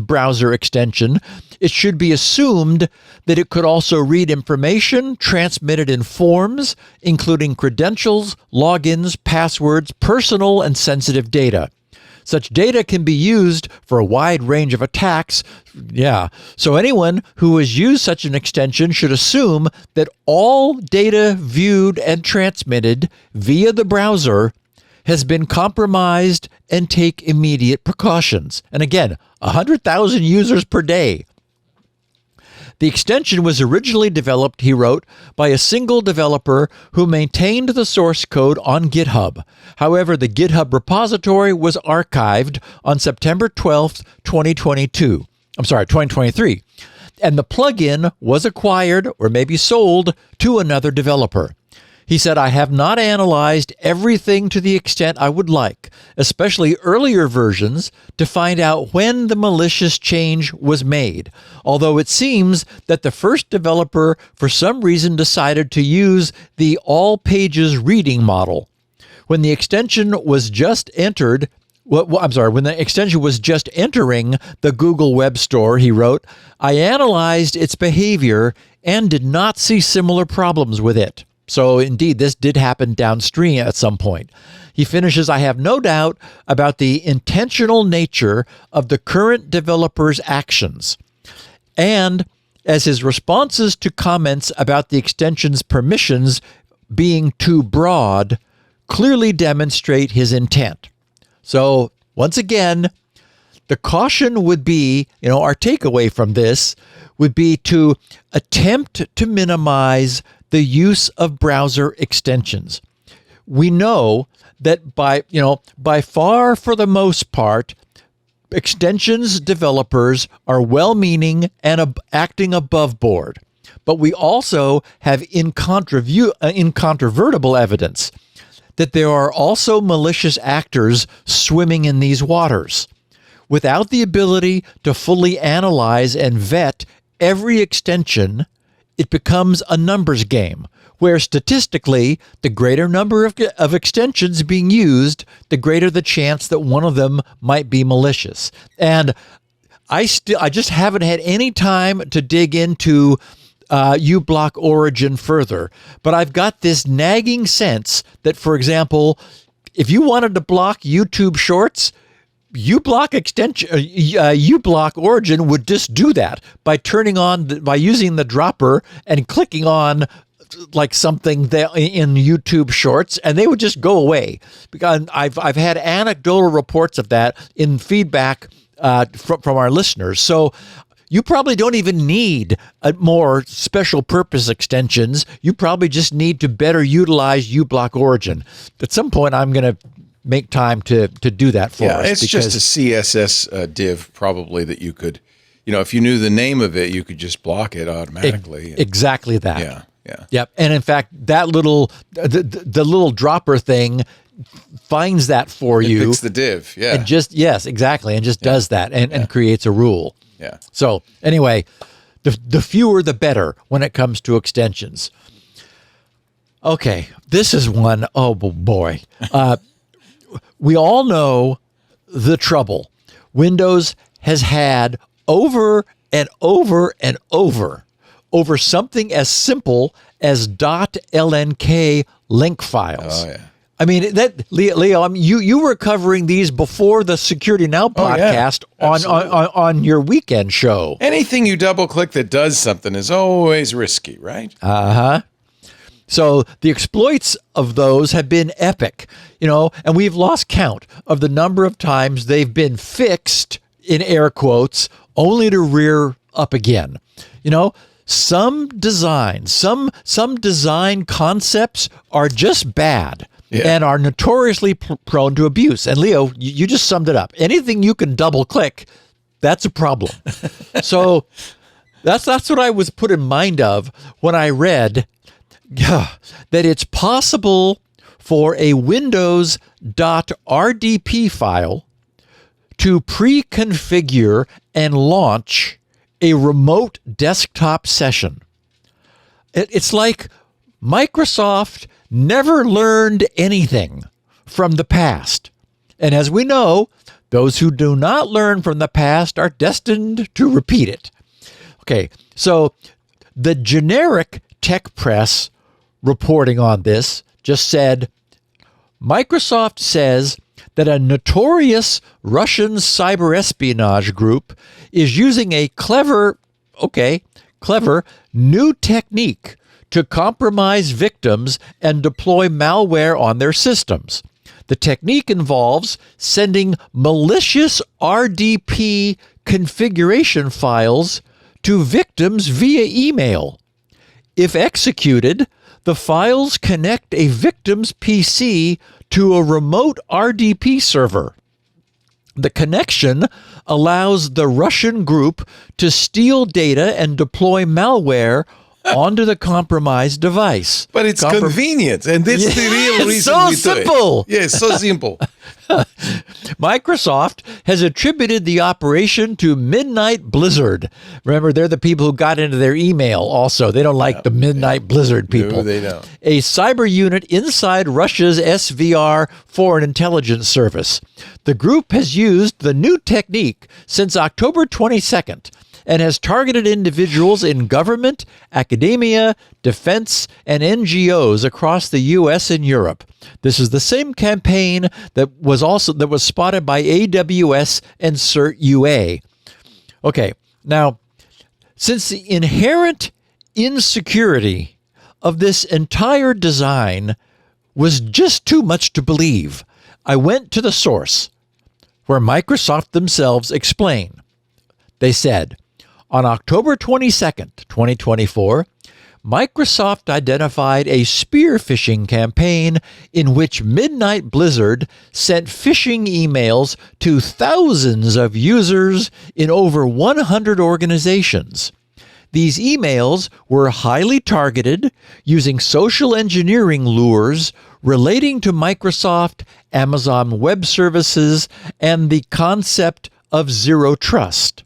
[SPEAKER 4] browser extension, it should be assumed that it could also read information transmitted in forms, including credentials, logins, passwords, personal and sensitive data. Such data can be used for a wide range of attacks. Yeah. So anyone who has used such an extension should assume that all data viewed and transmitted via the browser has been compromised and take immediate precautions. And again, 100,000 users per day. The extension was originally developed, he wrote, by a single developer who maintained the source code on GitHub. However, the GitHub repository was archived on September 12th, 2023. And the plugin was acquired or maybe sold to another developer. He said, I have not analyzed everything to the extent I would like, especially earlier versions, to find out when the malicious change was made. Although it seems that the first developer, for some reason, decided to use the all pages reading model. When the extension was just entered, when the extension was just entering the Google Web Store, he wrote, I analyzed its behavior and did not see similar problems with it. So indeed, this did happen downstream at some point. He finishes, I have no doubt about the intentional nature of the current developer's actions. And as his responses to comments about the extension's permissions being too broad clearly demonstrate his intent. So once again, the caution would be, our takeaway from this would be to attempt to minimize the use of browser extensions. We know that by far, for the most part, extensions developers are well-meaning and acting above board. But we also have incontrovertible evidence that there are also malicious actors swimming in these waters. Without the ability to fully analyze and vet every extension, it becomes a numbers game, where statistically, the greater number of extensions being used, the greater the chance that one of them might be malicious. And I just haven't had any time to dig into uBlock Origin further, but I've got this nagging sense that, for example, if you wanted to block YouTube Shorts, uBlock Origin would just do that by using the dropper and clicking on like something that in YouTube Shorts, and they would just go away. Because I've had anecdotal reports of that in feedback from our listeners. So you probably don't even need more special purpose extensions. You probably just need to better utilize uBlock Origin. At some point, I'm going to make time to do that for us.
[SPEAKER 1] It's just a CSS div probably that you could, if you knew the name of it, you could just block it automatically.
[SPEAKER 4] Exactly that.
[SPEAKER 1] Yeah.
[SPEAKER 4] Yep. And in fact, that little the little dropper thing finds that for you.
[SPEAKER 1] It picks the div. Yeah.
[SPEAKER 4] And just exactly, and just does that and creates a rule.
[SPEAKER 1] Yeah.
[SPEAKER 4] So anyway, the fewer the better when it comes to extensions. Okay, this is one. Oh boy. We all know the trouble Windows has had over and over and over something as simple as .lnk link files.
[SPEAKER 1] Oh, yeah.
[SPEAKER 4] I mean, Leo, you were covering these before the Security Now podcast on your weekend show.
[SPEAKER 1] Anything you double click that does something is always risky, right?
[SPEAKER 4] Uh-huh. So the exploits of those have been epic, and we've lost count of the number of times they've been fixed, in air quotes, only to rear up again. Some design concepts are just bad and are notoriously prone to abuse. And Leo, you just summed it up. Anything you can double click, that's a problem. So that's what I was put in mind of when I read that it's possible for a Windows.rdp file to pre-configure and launch a remote desktop session. It's like Microsoft never learned anything from the past. And as we know, those who do not learn from the past are destined to repeat it. Okay, so the generic tech press reporting on this just said, Microsoft says that a notorious Russian cyber espionage group is using a clever new technique to compromise victims and deploy malware on their systems. The technique involves sending malicious RDP configuration files to victims via email. If executed, the files connect a victim's PC to a remote RDP server. The connection allows the Russian group to steal data and deploy malware onto the compromised device.
[SPEAKER 1] But it's convenient, and that's the real reason
[SPEAKER 4] so
[SPEAKER 1] we
[SPEAKER 4] simple.
[SPEAKER 1] do it. Yeah, it's so simple.
[SPEAKER 4] Microsoft has attributed the operation to Midnight Blizzard. Remember, they're the people who got into their email also. They don't like the Midnight Blizzard people.
[SPEAKER 1] No, they don't.
[SPEAKER 4] A cyber unit inside Russia's SVR Foreign Intelligence Service. The group has used the new technique since October 22nd and has targeted individuals in government, academia, defense, and NGOs across the U.S. and Europe. This is the same campaign that was spotted by AWS and CERT UA. Okay, now, since the inherent insecurity of this entire design was just too much to believe, I went to the source, where Microsoft themselves explain. They said, on October 22nd, 2024, Microsoft identified a spear phishing campaign in which Midnight Blizzard sent phishing emails to thousands of users in over 100 organizations. These emails were highly targeted, using social engineering lures relating to Microsoft, Amazon Web Services, and the concept of zero trust.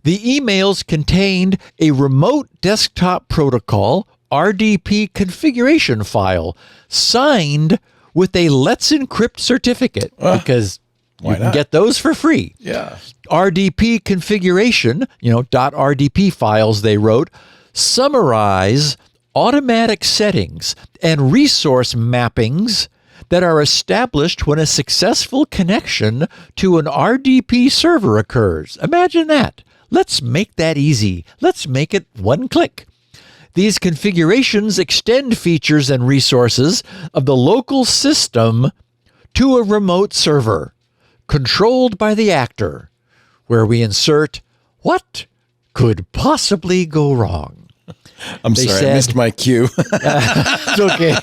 [SPEAKER 4] The emails contained a remote desktop protocol, RDP configuration file, signed with a Let's Encrypt certificate, because you can get those for free.
[SPEAKER 1] Yeah.
[SPEAKER 4] RDP configuration, .rdp files they wrote, summarize automatic settings and resource mappings that are established when a successful connection to an RDP server occurs. Imagine that. Let's make that easy. Let's make it one click. These configurations extend features and resources of the local system to a remote server, controlled by the actor, where we insert what could possibly go wrong.
[SPEAKER 1] I'm sorry, I missed my cue.
[SPEAKER 4] It's okay.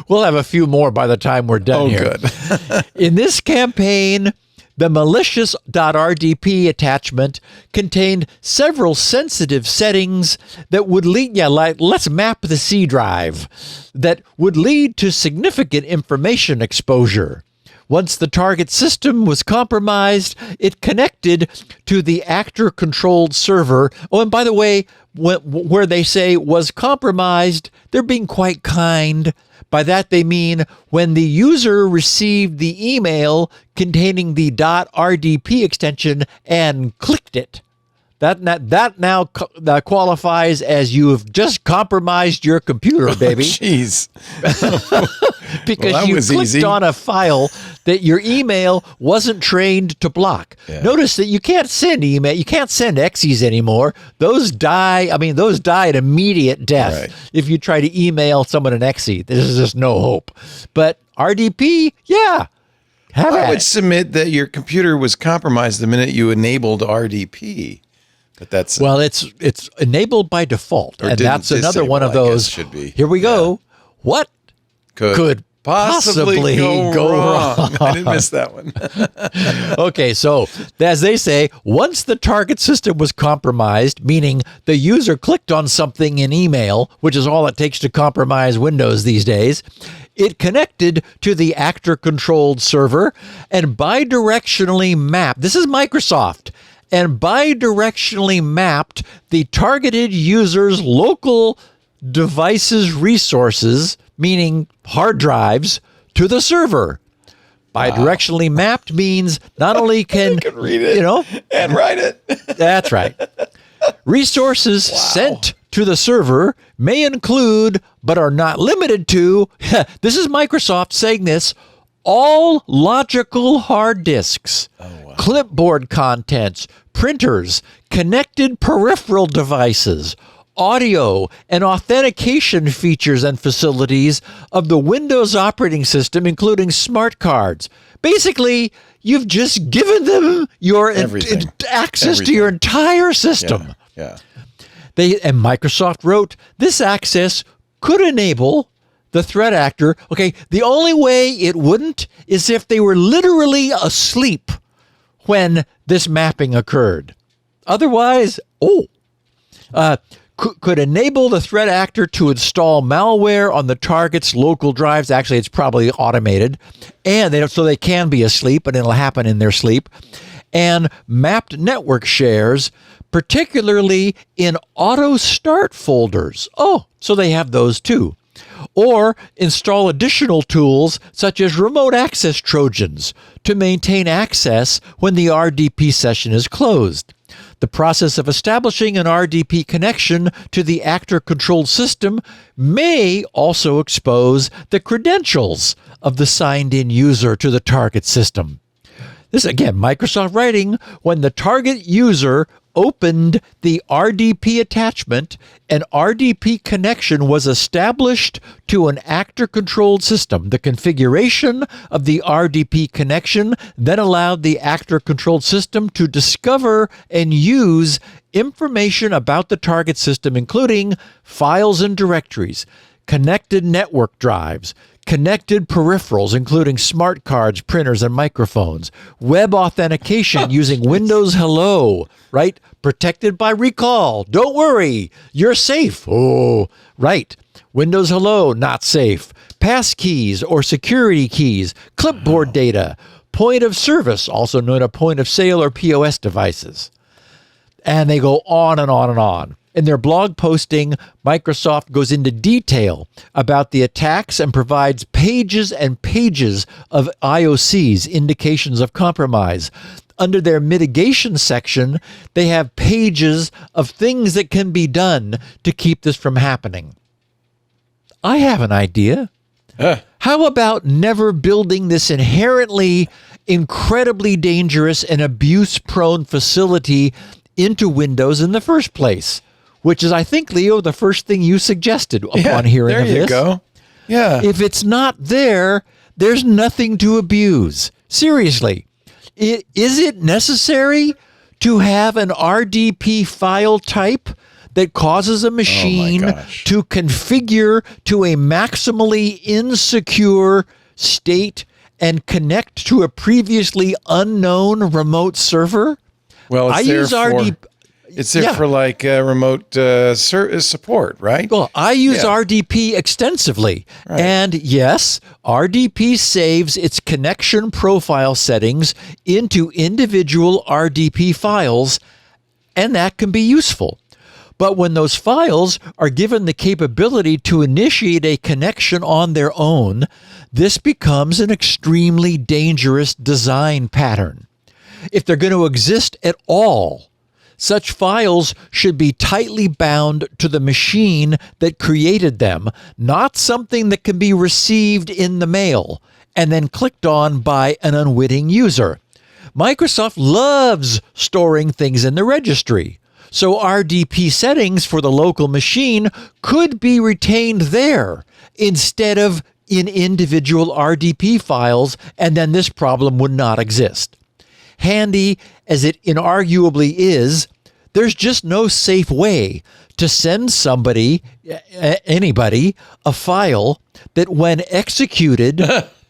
[SPEAKER 4] We'll have a few more by the time we're done here.
[SPEAKER 1] Good.
[SPEAKER 4] In this campaign, the malicious.rdp attachment contained several sensitive settings that would lead, let's map the C drive, that would lead to significant information exposure. Once the target system was compromised, it connected to the actor-controlled server. Oh, and by the way, where they say was compromised, they're being quite kind. By that they mean when the user received the email containing the .rdp extension and clicked it. That now qualifies as you have just compromised your computer, baby.
[SPEAKER 1] Jeez.
[SPEAKER 4] Because you clicked on a file that your email wasn't trained to block. Yeah. Notice that you can't send email. You can't send exes anymore. Those die at immediate death. Right. If you try to email someone an exe. There's just no hope. But RDP, yeah.
[SPEAKER 1] I would submit that your computer was compromised the minute you enabled RDP. But that's
[SPEAKER 4] it's enabled by default, and that's another one of those.
[SPEAKER 1] Should be.
[SPEAKER 4] Here we go. Yeah. What could possibly go wrong?
[SPEAKER 1] I didn't miss that one.
[SPEAKER 4] Okay, so as they say, once the target system was compromised, meaning the user clicked on something in email, which is all it takes to compromise Windows these days, it connected to the actor-controlled server and bidirectionally mapped. This is Microsoft. And bidirectionally mapped the targeted user's local device's resources, meaning hard drives, to the server. Bidirectionally mapped means not only can
[SPEAKER 1] read it, and write it.
[SPEAKER 4] That's right. Resources sent to the server may include, but are not limited to, this is Microsoft saying this, all logical hard disks, clipboard contents, printers, connected peripheral devices, audio, and authentication features and facilities of the Windows operating system, including smart cards. Basically, you've just given them your access to your entire system.
[SPEAKER 1] Yeah.
[SPEAKER 4] And Microsoft wrote, this access could enable the threat actor. Okay, the only way it wouldn't is if they were literally asleep when this mapping occurred. Otherwise, could enable the threat actor to install malware on the target's local drives. Actually, it's probably automated, and so they can be asleep, and it'll happen in their sleep. And mapped network shares, particularly in auto start folders. Oh, so they have those too. Or install additional tools such as remote access Trojans to maintain access when the RDP session is closed. The process of establishing an RDP connection to the actor-controlled system may also expose the credentials of the signed-in user to the target system. This, again, Microsoft writing, when the target user opened the RDP attachment, an RDP connection was established to an actor-controlled system. The configuration of the RDP connection then allowed the actor-controlled system to discover and use information about the target system, including files and directories, connected network drives, connected peripherals, including smart cards, printers, and microphones, web authentication using Windows Hello, right? Protected by recall. Don't worry, you're safe. Oh, right. Windows Hello, not safe. Passkeys or security keys, clipboard data, point of service, also known as point of sale or POS devices. And they go on and on and on. In their blog posting, Microsoft goes into detail about the attacks and provides pages and pages of IOCs, indications of compromise. Under their mitigation section, they have pages of things that can be done to keep this from happening. I have an idea. How about never building this inherently incredibly dangerous and abuse-prone facility into Windows in the first place? Which is, I think, Leo, the first thing you suggested upon hearing of this.
[SPEAKER 1] There you go. Yeah.
[SPEAKER 4] If it's not there, there's nothing to abuse. Seriously. Is it necessary to have an RDP file type that causes a machine to configure to a maximally insecure state and connect to a previously unknown remote server?
[SPEAKER 1] Well, it's there for like remote support, right?
[SPEAKER 4] Well, I use RDP extensively. Right. And yes, RDP saves its connection profile settings into individual RDP files, and that can be useful. But when those files are given the capability to initiate a connection on their own, this becomes an extremely dangerous design pattern. If they're going to exist at all, such files should be tightly bound to the machine that created them, not something that can be received in the mail and then clicked on by an unwitting user. Microsoft loves storing things in the registry, so RDP settings for the local machine could be retained there instead of in individual RDP files, and then this problem would not exist. Handy as it inarguably is, there's just no safe way to send anybody, a file that when executed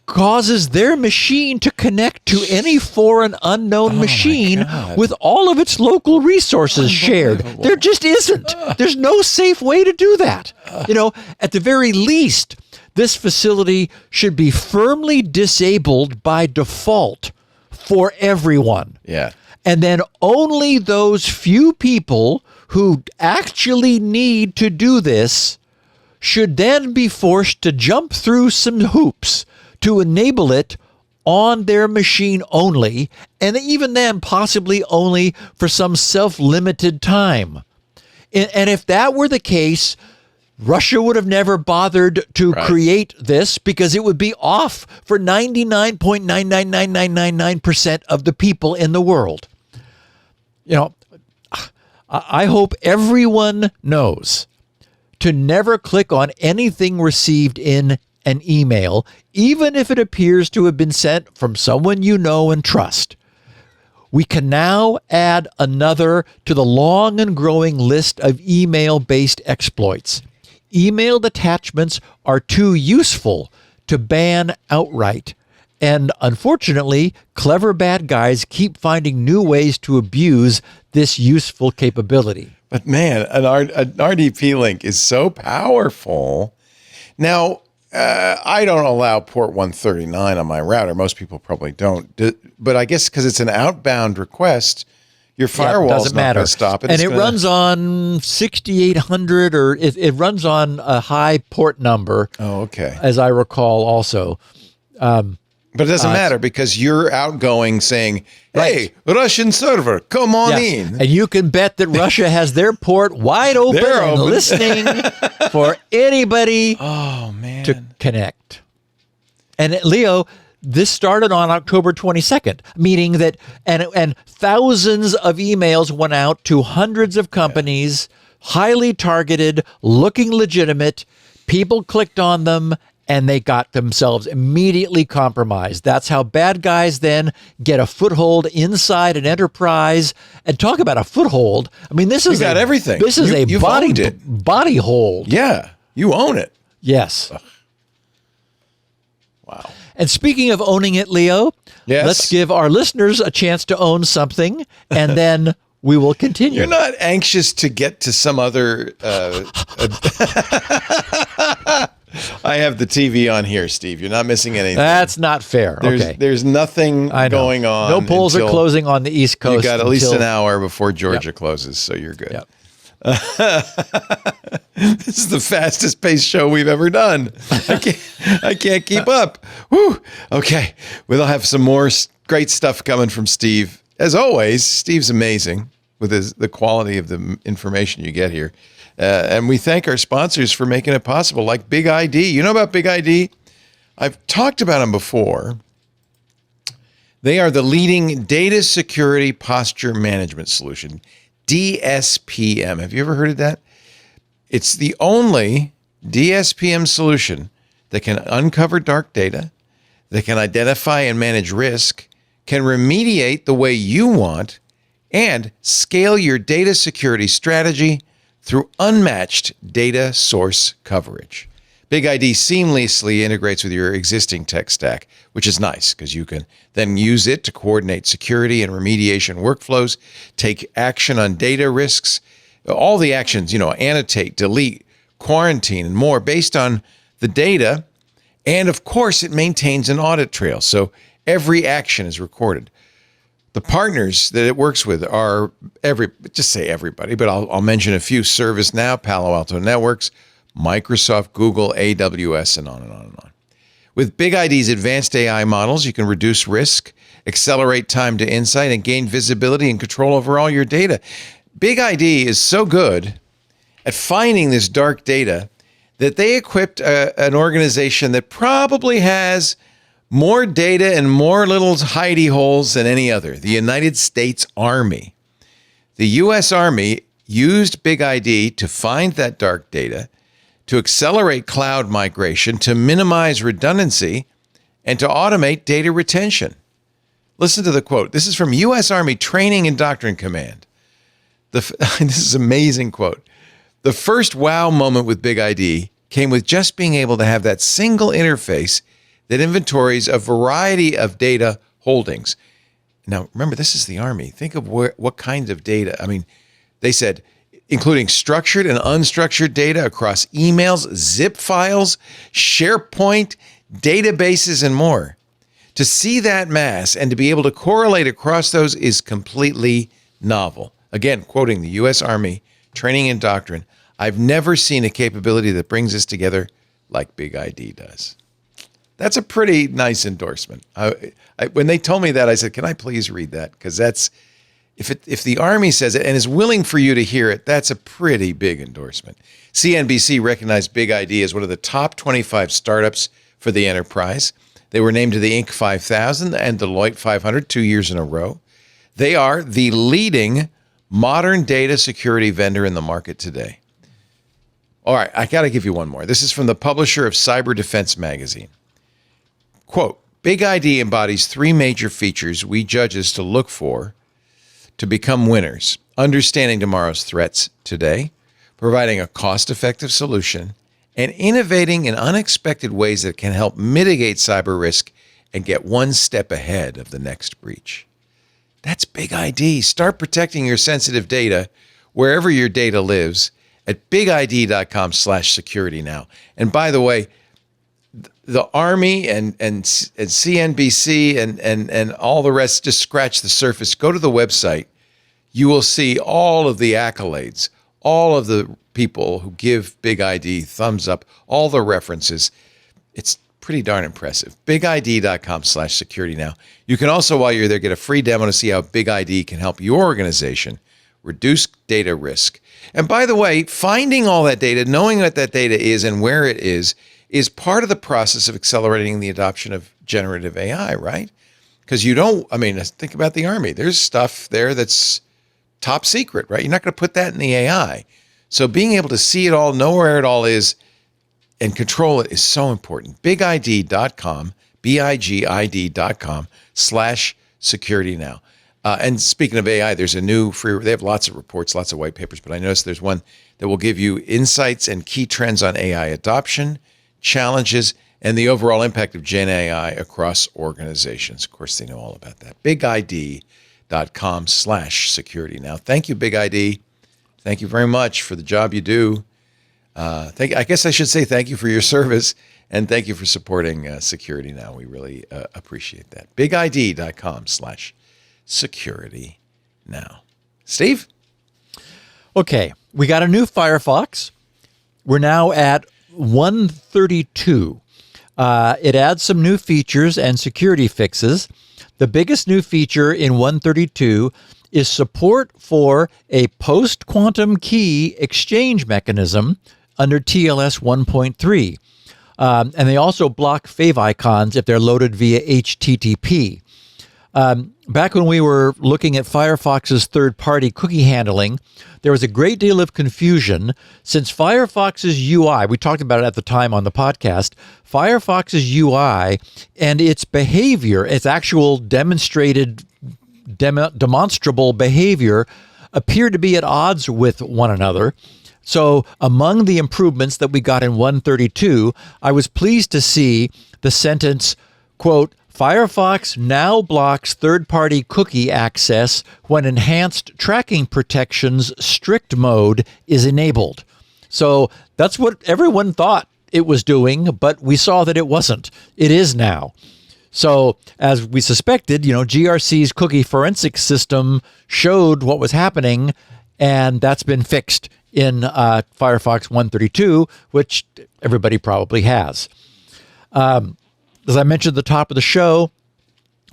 [SPEAKER 4] causes their machine to connect to any foreign unknown machine with all of its local resources shared. There just isn't. There's no safe way to do that. At the very least, this facility should be firmly disabled by default for everyone.
[SPEAKER 1] Yeah.
[SPEAKER 4] And then only those few people who actually need to do this should then be forced to jump through some hoops to enable it on their machine only, and even then possibly only for some self-limited time. And if that were the case, Russia would have never bothered to create this because it would be off for 99.999999% of the people in the world. You know, I hope everyone knows to never click on anything received in an email, even if it appears to have been sent from someone you know and trust. We can now add another to the long and growing list of email-based exploits. Emailed attachments are too useful to ban outright. And unfortunately, clever bad guys keep finding new ways to abuse this useful capability.
[SPEAKER 1] But man, an RDP link is so powerful. Now, I don't allow port 139 on my router. Most people probably don't. But I guess because it's an outbound request, your firewall's not going to stop it.
[SPEAKER 4] And it runs on 6800 or it runs on a high port number.
[SPEAKER 1] Oh, okay.
[SPEAKER 4] As I recall also.
[SPEAKER 1] But it doesn't matter because you're outgoing saying, hey, Russian server, come on in.
[SPEAKER 4] And you can bet that Russia has their port wide open and listening for anybody to connect. And Leo, this started on October 22nd, meaning that and thousands of emails went out to hundreds of companies, highly targeted, looking legitimate. People clicked on them and they got themselves immediately compromised. That's how bad guys then get a foothold inside an enterprise. And talk about a foothold. I mean, this is
[SPEAKER 1] got everything.
[SPEAKER 4] This is a body hold.
[SPEAKER 1] Yeah, you own it.
[SPEAKER 4] Yes.
[SPEAKER 1] Ugh. Wow.
[SPEAKER 4] And speaking of owning it, Leo, let's give our listeners a chance to own something, and then we will continue.
[SPEAKER 1] You're not anxious to get to some other... I have the TV on here, Steve. You're not missing anything.
[SPEAKER 4] That's not fair.
[SPEAKER 1] There's nothing going on.
[SPEAKER 4] No polls are closing on the East Coast.
[SPEAKER 1] You got at least an hour before Georgia closes, so you're good.
[SPEAKER 4] Yep.
[SPEAKER 1] This is the fastest paced show we've ever done. I can't keep up. Woo. Okay. We'll have some more great stuff coming from Steve. As always, Steve's amazing with the quality of the information you get here. And we thank our sponsors for making it possible, like BigID. You know about BigID? I've talked about them before. They are the leading data security posture management solution, DSPM. Have you ever heard of that? It's the only DSPM solution that can uncover dark data, that can identify and manage risk, can remediate the way you want, and scale your data security strategy through unmatched data source coverage. BigID seamlessly integrates with your existing tech stack, which is nice because you can then use it to coordinate security and remediation workflows, take action on data risks, all the actions, annotate, delete, quarantine, and more based on the data. And of course, it maintains an audit trail, so every action is recorded. The partners that it works with are just say everybody, but I'll mention a few: ServiceNow, Palo Alto Networks, Microsoft, Google, AWS, and on and on and on. With BigID's advanced AI models, you can reduce risk, accelerate time to insight, and gain visibility and control over all your data. BigID is so good at finding this dark data that they equipped an organization that probably has more data and more little hidey holes than any other, the United States Army. The U.S. Army used BigID to find that dark data, to accelerate cloud migration, to minimize redundancy, and to automate data retention. Listen to the quote. This is from U.S. Army Training and Doctrine Command. This is an amazing quote. The first wow moment with BigID came with just being able to have that single interface that inventories a variety of data holdings. Now, remember, this is the Army. Think of what kinds of data. I mean, they said, including structured and unstructured data across emails, zip files, SharePoint, databases, and more. To see that mass and to be able to correlate across those is completely novel. Again, quoting the U.S. Army Training and Doctrine, I've never seen a capability that brings us together like BigID does. That's a pretty nice endorsement. When they told me that, I said, can I please read that? Because if the Army says it and is willing for you to hear it, that's a pretty big endorsement. CNBC recognized BigID as one of the top 25 startups for the enterprise. They were named to the Inc. 5000 and Deloitte 500 2 years in a row. They are the leading modern data security vendor in the market today. All right, I got to give you one more. This is from the publisher of Cyber Defense Magazine. Quote, BigID embodies three major features we judges to look for to become winners: understanding tomorrow's threats today, providing a cost-effective solution, and innovating in unexpected ways that can help mitigate cyber risk and get one step ahead of the next breach. That's BigID. Start protecting your sensitive data wherever your data lives at bigid.com/security now. And by the way, the Army and CNBC and all the rest just scratch the surface. Go to the website. You will see all of the accolades, all of the people who give BigID thumbs up, all the references. It's pretty darn impressive. bigid.com/security now. You can also, while you're there, get a free demo to see how BigID can help your organization reduce data risk. And by the way, finding all that data, knowing what that data is and where it is part of the process of accelerating the adoption of generative AI, right? Because think about the Army. There's stuff there that's top secret, right? You're not going to put that in the AI. So being able to see it all, know where it all is, and control it is so important. BigID.com, BIGID.com/security now. And speaking of AI, there's a new free, they have lots of reports, lots of white papers, but I noticed there's one that will give you insights and key trends on AI adoption, challenges, and the overall impact of Gen AI across organizations. Of course, they know all about that. BigID.com/security now. Thank you, BigID. Thank you very much for the job you do. I guess I should say thank you for your service, and thank you for supporting Security Now. We really appreciate that. BigID.com/security now. Steve?
[SPEAKER 4] Okay, we got a new Firefox. We're now at 132. It adds some new features and security fixes. The biggest new feature in 132 is support for a post-quantum key exchange mechanism under TLS 1.3. And they also block favicons if they're loaded via HTTP. Back when we were looking at Firefox's third-party cookie handling, there was a great deal of confusion since Firefox's UI, we talked about it at the time on the podcast, Firefox's UI and its behavior, its actual demonstrable behavior, appeared to be at odds with one another. So among the improvements that we got in 132, I was pleased to see the sentence, quote, Firefox now blocks third-party cookie access when enhanced tracking protections strict mode is enabled. So that's what everyone thought it was doing, but we saw that it wasn't. It is now. So as we suspected, GRC's cookie forensics system showed what was happening, and that's been fixed in Firefox 132, which everybody probably has. As I mentioned at the top of the show,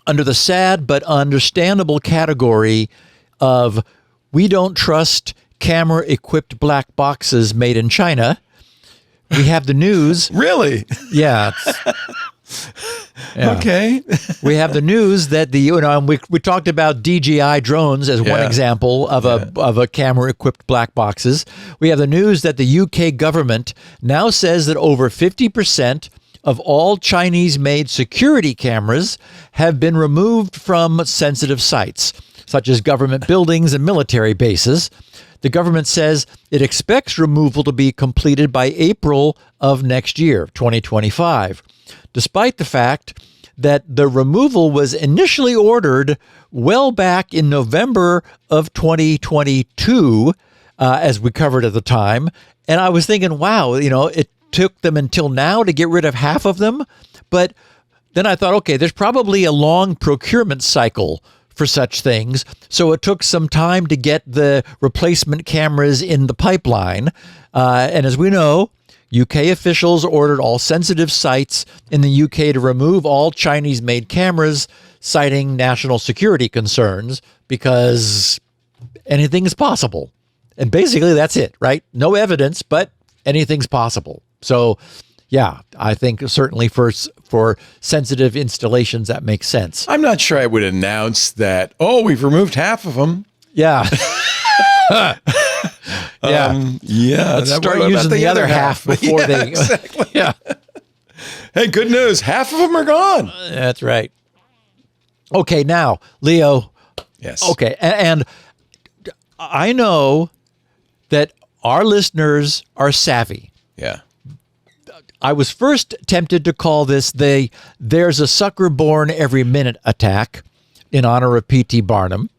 [SPEAKER 4] under the sad but understandable category of we don't trust camera-equipped black boxes made in China, we have the news.
[SPEAKER 1] Really?
[SPEAKER 4] Yeah. Yeah.
[SPEAKER 1] Okay.
[SPEAKER 4] We have the news that we talked about DJI drones as one example of a camera-equipped black boxes. We have the news that the UK government now says that over 50% of all Chinese-made security cameras have been removed from sensitive sites, such as government buildings and military bases. The government says it expects removal to be completed by April of next year, 2025, despite the fact that the removal was initially ordered well back in November of 2022, as we covered at the time. And I was thinking, wow, it took them until now to get rid of half of them. But then I thought, okay, there's probably a long procurement cycle for such things. So it took some time to get the replacement cameras in the pipeline. And as we know, UK officials ordered all sensitive sites in the UK to remove all Chinese-made cameras, citing national security concerns. because anything is possible. And basically that's it, right? No evidence, but anything's possible. So yeah, I think certainly for sensitive installations, that makes sense.
[SPEAKER 1] I'm not sure I would announce that, oh, we've removed half of them.
[SPEAKER 4] Yeah.
[SPEAKER 1] Yeah.
[SPEAKER 4] Let's start using the other half before they.
[SPEAKER 1] Exactly.
[SPEAKER 4] Yeah.
[SPEAKER 1] Hey, good news. Half of them are gone.
[SPEAKER 4] That's right. Okay, now, Leo.
[SPEAKER 1] Yes.
[SPEAKER 4] Okay, and I know that our listeners are savvy.
[SPEAKER 1] Yeah.
[SPEAKER 4] I was first tempted to call this "There's a Sucker Born Every Minute" attack in honor of P.T. Barnum,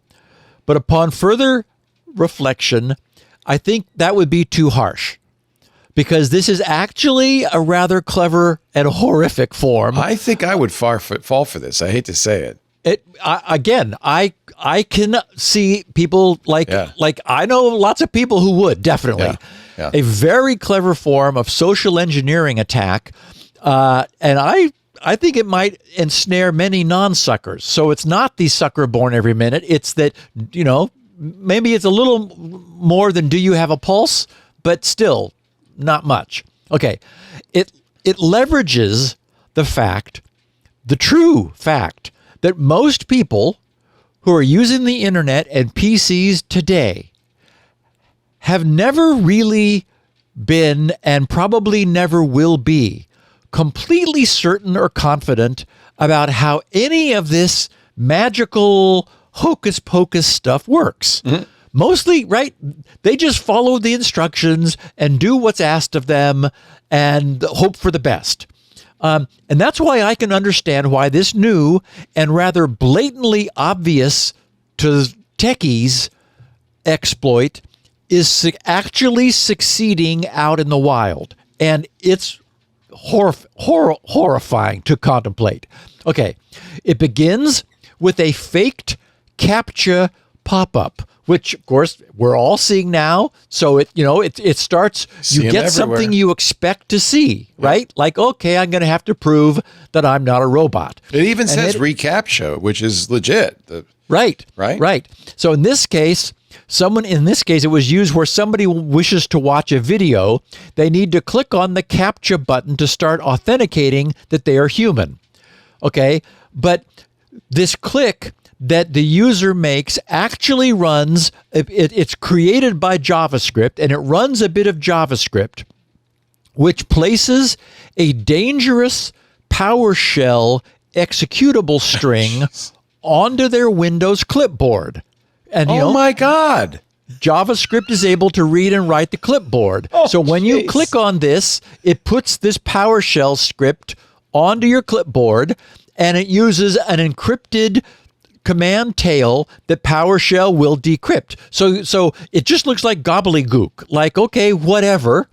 [SPEAKER 4] but upon further reflection, I think that would be too harsh, because this is actually a rather clever and horrific form.
[SPEAKER 1] I think I would fall for this. I hate to say it.
[SPEAKER 4] I can see people like I know lots of people who would definitely.
[SPEAKER 1] Yeah.
[SPEAKER 4] A very clever form of social engineering attack, and I think it might ensnare many non-suckers. So it's not the sucker born every minute. It's that, maybe it's a little more than do you have a pulse, but still not much. Okay, it leverages the true fact that most people who are using the internet and PCs today have never really been, and probably never will be, completely certain or confident about how any of this magical hocus pocus stuff works. Mm-hmm. Mostly, right? They just follow the instructions and do what's asked of them and hope for the best. And that's why I can understand why this new and rather blatantly obvious to techies exploit is actually succeeding out in the wild. And it's horrifying to contemplate. Okay, it begins with a faked CAPTCHA pop-up, which of course we're all seeing now. So it starts, you get
[SPEAKER 1] everywhere.
[SPEAKER 4] something you expect to see, right? Like, okay, I'm going to have to prove that I'm not a robot.
[SPEAKER 1] It even says reCAPTCHA, which is legit.
[SPEAKER 4] Right. So in this case, it was used where somebody wishes to watch a video. They need to click on the CAPTCHA button to start authenticating that they are human. Okay, but this click that the user makes actually runs, it's created by JavaScript, and it runs a bit of JavaScript, which places a dangerous PowerShell executable string onto their Windows clipboard. And
[SPEAKER 1] my God.
[SPEAKER 4] JavaScript is able to read and write the clipboard. So when you click on this, it puts this PowerShell script onto your clipboard, and it uses an encrypted command tail that PowerShell will decrypt. So it just looks like gobbledygook. Like, okay, whatever.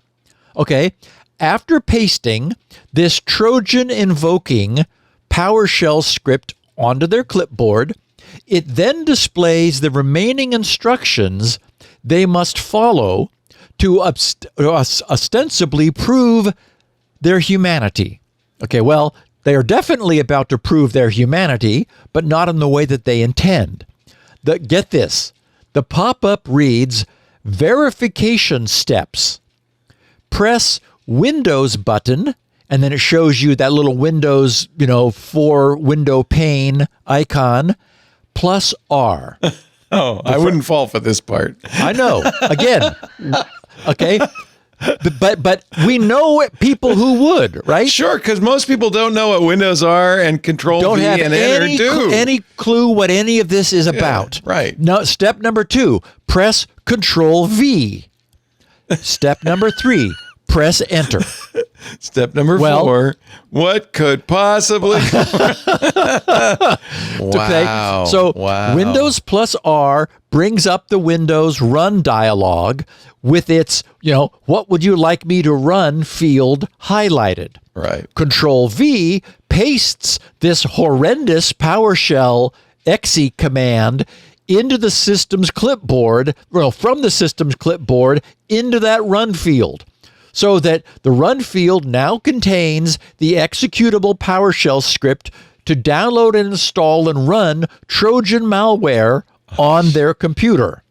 [SPEAKER 4] Okay. After pasting this Trojan invoking PowerShell script onto their clipboard, it then displays the remaining instructions they must follow to ostensibly prove their humanity. Okay, well, they are definitely about to prove their humanity, but not in the way that they intend. Get this. The pop-up reads, verification steps. Press Windows button, and then it shows you that little Windows, 4 window pane icon, plus R.
[SPEAKER 1] I wouldn't fall for this part.
[SPEAKER 4] I know. Again, okay. But we know people who would, right?
[SPEAKER 1] Sure, because most people don't know what Windows are and Control
[SPEAKER 4] don't
[SPEAKER 1] V
[SPEAKER 4] have
[SPEAKER 1] and Enter do.
[SPEAKER 4] Any clue what any of this is about.
[SPEAKER 1] Right.
[SPEAKER 4] No. Step number 2, press Control V. Step number 3, press Enter.
[SPEAKER 1] Step number 4, what could possibly... Wow.
[SPEAKER 4] So
[SPEAKER 1] wow.
[SPEAKER 4] Windows plus R brings up the Windows Run dialog with its, what would you like me to run field highlighted.
[SPEAKER 1] Right.
[SPEAKER 4] Control V pastes this horrendous PowerShell exe command into the system's clipboard, from the system's clipboard into that run field. So that the run field now contains the executable PowerShell script to download and install and run Trojan malware on their computer.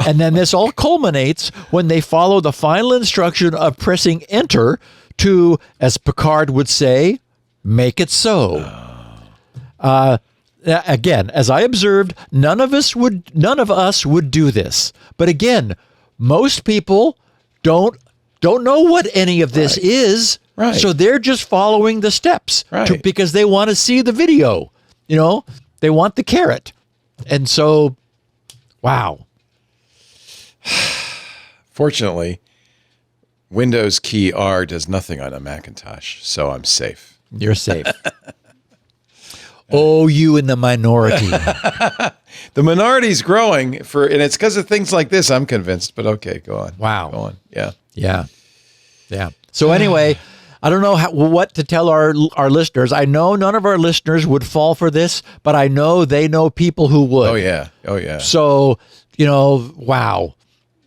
[SPEAKER 4] And then this all culminates when they follow the final instruction of pressing enter to, as Picard would say, make it so. Again, as I observed, none of us would do this. But again, most people don't know what any of this is.
[SPEAKER 1] Right.
[SPEAKER 4] So they're just following the steps
[SPEAKER 1] Right.
[SPEAKER 4] because they want to see the video. They want the carrot. And so, wow.
[SPEAKER 1] Fortunately, Windows key R does nothing on a Macintosh, so I'm safe.
[SPEAKER 4] You're safe. Oh, you in the minority.
[SPEAKER 1] The minority's growing and it's because of things like this, I'm convinced. But okay, go on.
[SPEAKER 4] Wow.
[SPEAKER 1] Go on. Yeah.
[SPEAKER 4] Yeah. So anyway, I don't know what to tell our listeners. I know none of our listeners would fall for this, but I know they know people who would.
[SPEAKER 1] Oh, yeah.
[SPEAKER 4] So, wow.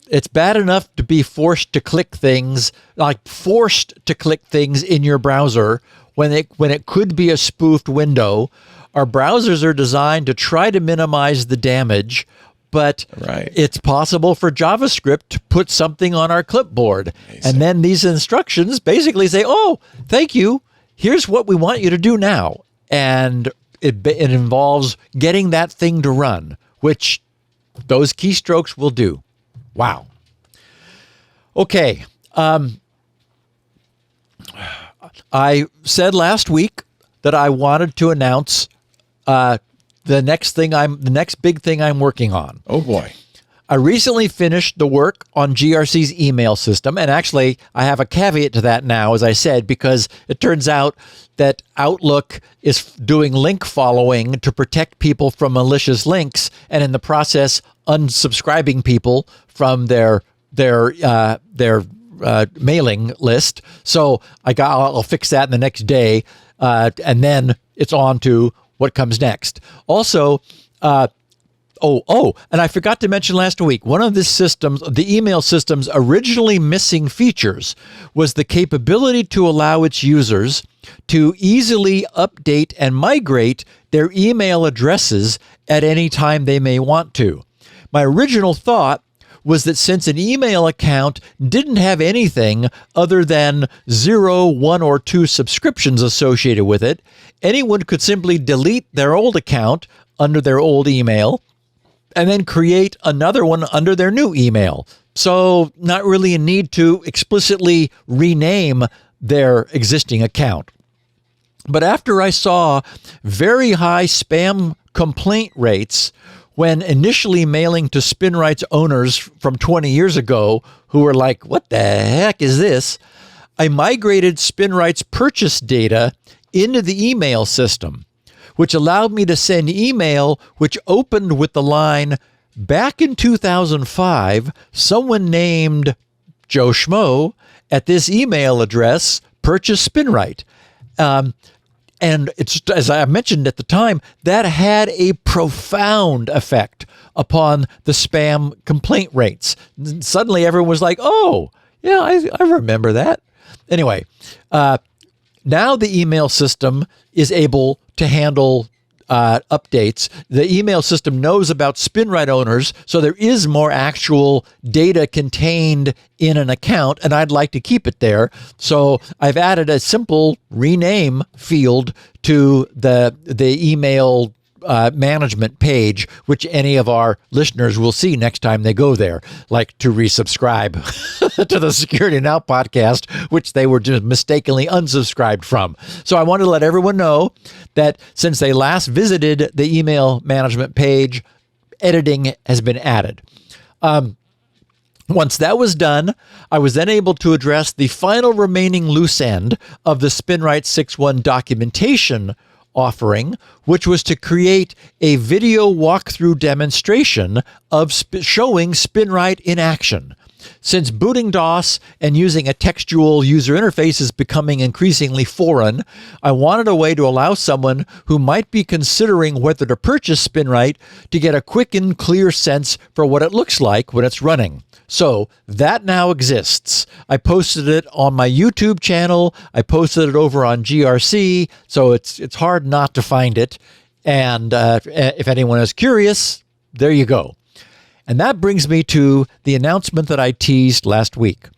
[SPEAKER 4] It's bad enough to be forced to click things in your browser when it could be a spoofed window. Our browsers are designed to try to minimize the damage, but it's possible for JavaScript to put something on our clipboard. Amazing. And then these instructions basically say, oh, thank you. Here's what we want you to do now. And it involves getting that thing to run, which those keystrokes will do. Wow. Okay. I said last week that I wanted to announce the next big thing I'm working on.
[SPEAKER 1] Oh boy.
[SPEAKER 4] I recently finished the work on GRC's email system, and actually I have a caveat to that now, as I said, because it turns out that Outlook is doing link following to protect people from malicious links, and in the process unsubscribing people from their mailing list. So I'll fix that in the next day, and then it's on to what comes next. Also, and I forgot to mention last week, one of the email system's originally missing features was the capability to allow its users to easily update and migrate their email addresses at any time they may want to. My original thought was that since an email account didn't have anything other than 0, 1, or 2 subscriptions associated with it, anyone could simply delete their old account under their old email and then create another one under their new email. So not really a need to explicitly rename their existing account. But after I saw very high spam complaint rates when initially mailing to SpinRite's owners from 20 years ago, who were like, what the heck is this? I migrated SpinRite's purchase data into the email system, which allowed me to send email which opened with the line, back in 2005, someone named Joe Schmo at this email address purchased SpinRite. And it's, as I mentioned at the time, that had a profound effect upon the spam complaint rates. Suddenly everyone was like, oh, yeah, I remember that. Anyway, now the email system is able to handle updates. The email system knows about SpinRite owners, so there is more actual data contained in an account, and I'd like to keep it there. So I've added a simple rename field to the email management page, which any of our listeners will see next time they go there, like to resubscribe to the Security Now podcast, which they were just mistakenly unsubscribed from. So I wanted to let everyone know that since they last visited the email management page, editing has been added. Once that was done, I was then able to address the final remaining loose end of the SpinRite 6.1 documentation offering, which was to create a video walkthrough demonstration of showing SpinRite in action. Since booting DOS and using a textual user interface is becoming increasingly foreign, I wanted a way to allow someone who might be considering whether to purchase SpinRite to get a quick and clear sense for what it looks like when it's running. So that now exists. I posted it on my YouTube channel. I posted it over on GRC, so it's hard not to find it. And if anyone is curious, there you go. And that brings me to the announcement that I teased last week.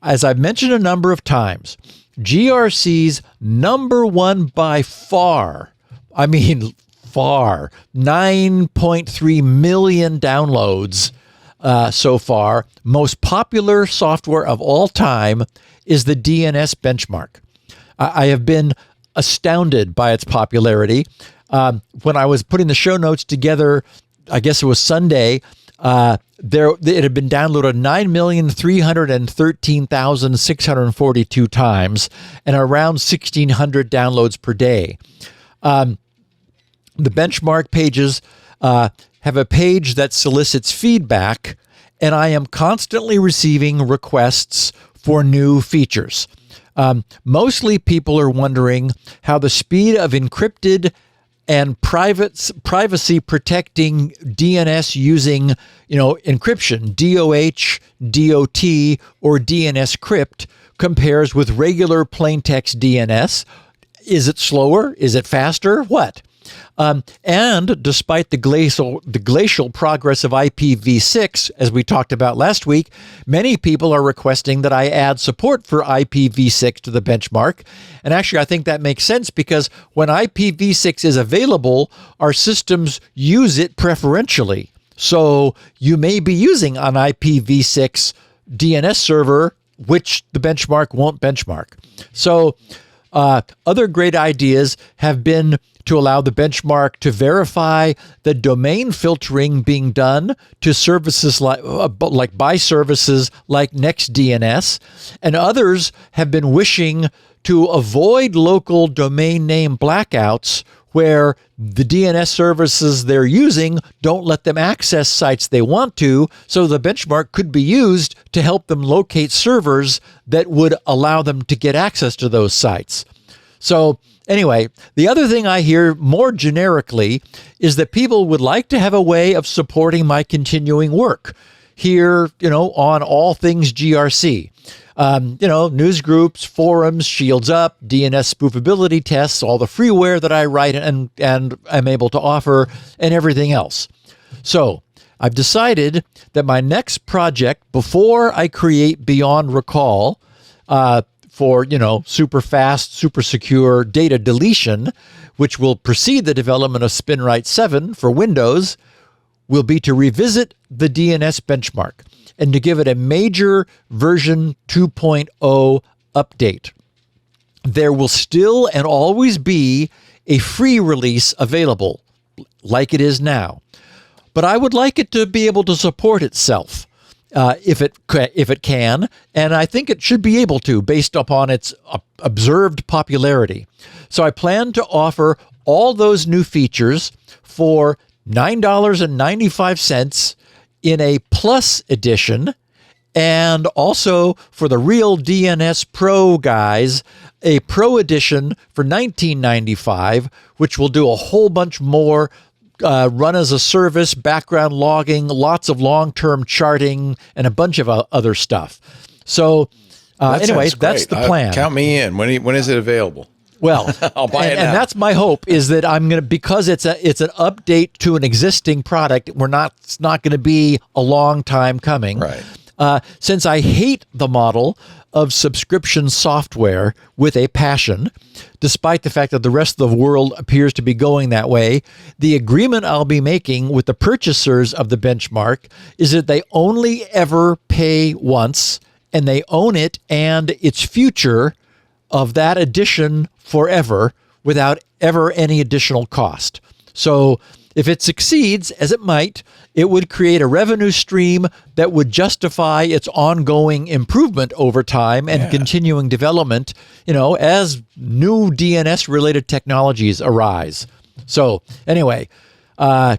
[SPEAKER 4] As I've mentioned a number of times, GRC's number one by far, 9.3 million downloads so far, most popular software of all time is the DNS benchmark. I have been astounded by its popularity. When I was putting the show notes together, I guess it was Sunday, it had been downloaded 9,313,642 times and around 1,600 downloads per day. The benchmark pages have a page that solicits feedback, and I am constantly receiving requests for new features. Mostly people are wondering how the speed of encrypted and privacy protecting DNS using, encryption, DOH, DOT, or DNS crypt compares with regular plain text DNS. Is it slower? Is it faster? What? And despite the glacial progress of IPv6, as we talked about last week, many people are requesting that I add support for IPv6 to the benchmark. And actually, I think that makes sense because when IPv6 is available, our systems use it preferentially. So you may be using an IPv6 DNS server, which the benchmark won't benchmark. So other great ideas have been to allow the benchmark to verify the domain filtering being done to services like by services like NextDNS, and others have been wishing to avoid local domain name blackouts where the DNS services they're using don't let them access sites they want to, so the benchmark could be used to help them locate servers that would allow them to get access to those sites. So anyway, the other thing I hear more generically is that people would like to have a way of supporting my continuing work here, on all things GRC. News groups, forums, Shields Up, DNS spoofability tests, all the freeware that I write and am able to offer, and everything else. So I've decided that my next project, before I create Beyond Recall, for, super fast, super secure data deletion, which will precede the development of SpinRite 7 for Windows, will be to revisit the DNS benchmark and to give it a major version 2.0 update. There will still and always be a free release available, like it is now. But I would like it to be able to support itself. If it can, and I think it should be able to based upon its observed popularity. So I plan to offer all those new features for $9.95 in a Plus edition, and also for the real DNS Pro guys, a Pro edition for $19.95, which will do a whole bunch more run as a service, background logging, lots of long-term charting, and a bunch of other stuff. So anyway, that's the plan.
[SPEAKER 1] Count me in. When is it available?
[SPEAKER 4] Well,
[SPEAKER 1] I'll buy it now.
[SPEAKER 4] And that's my hope, is that I'm going to, because it's an update to an existing product, it's not going to be a long time coming.
[SPEAKER 1] Right.
[SPEAKER 4] Since I hate the model of subscription software with a passion, despite the fact that the rest of the world appears to be going that way, the agreement I'll be making with the purchasers of the benchmark is that they only ever pay once, and they own it and its future of that edition forever without ever any additional cost. So if it succeeds, as it might, it would create a revenue stream that would justify its ongoing improvement over time and continuing development, as new DNS-related technologies arise. So anyway, I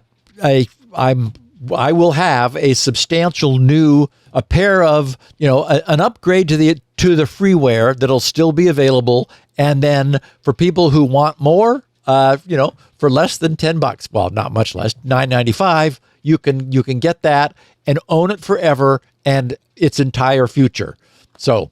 [SPEAKER 4] will have a substantial a pair of, an upgrade to the freeware that'll still be available, and then for people who want more, for less than $10, well, not much less, $9.95, you can get that and own it forever and its entire future. So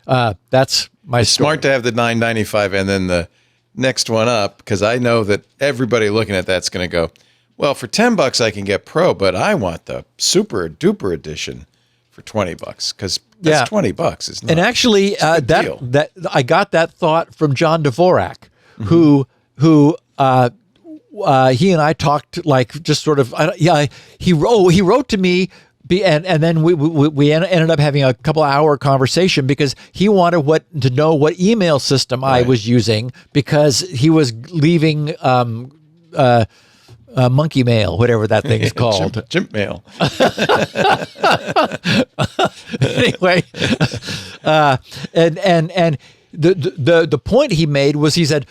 [SPEAKER 4] that's my story.
[SPEAKER 1] Smart to have the $9.95 and then the next one up, because I know that everybody looking at that's going to go, well, for $10 I can get Pro, but I want the super duper edition for $20 because that's $20. It's not,
[SPEAKER 4] and actually,
[SPEAKER 1] deal.
[SPEAKER 4] that I got that thought from John Dvorak, who he and I talked like just sort of he wrote to me. And then we ended up having a couple hour conversation because he wanted to know what email system I was using because he was leaving monkey mail, whatever that thing is called.
[SPEAKER 1] Chimp mail.
[SPEAKER 4] Anyway, and the point he made was he said,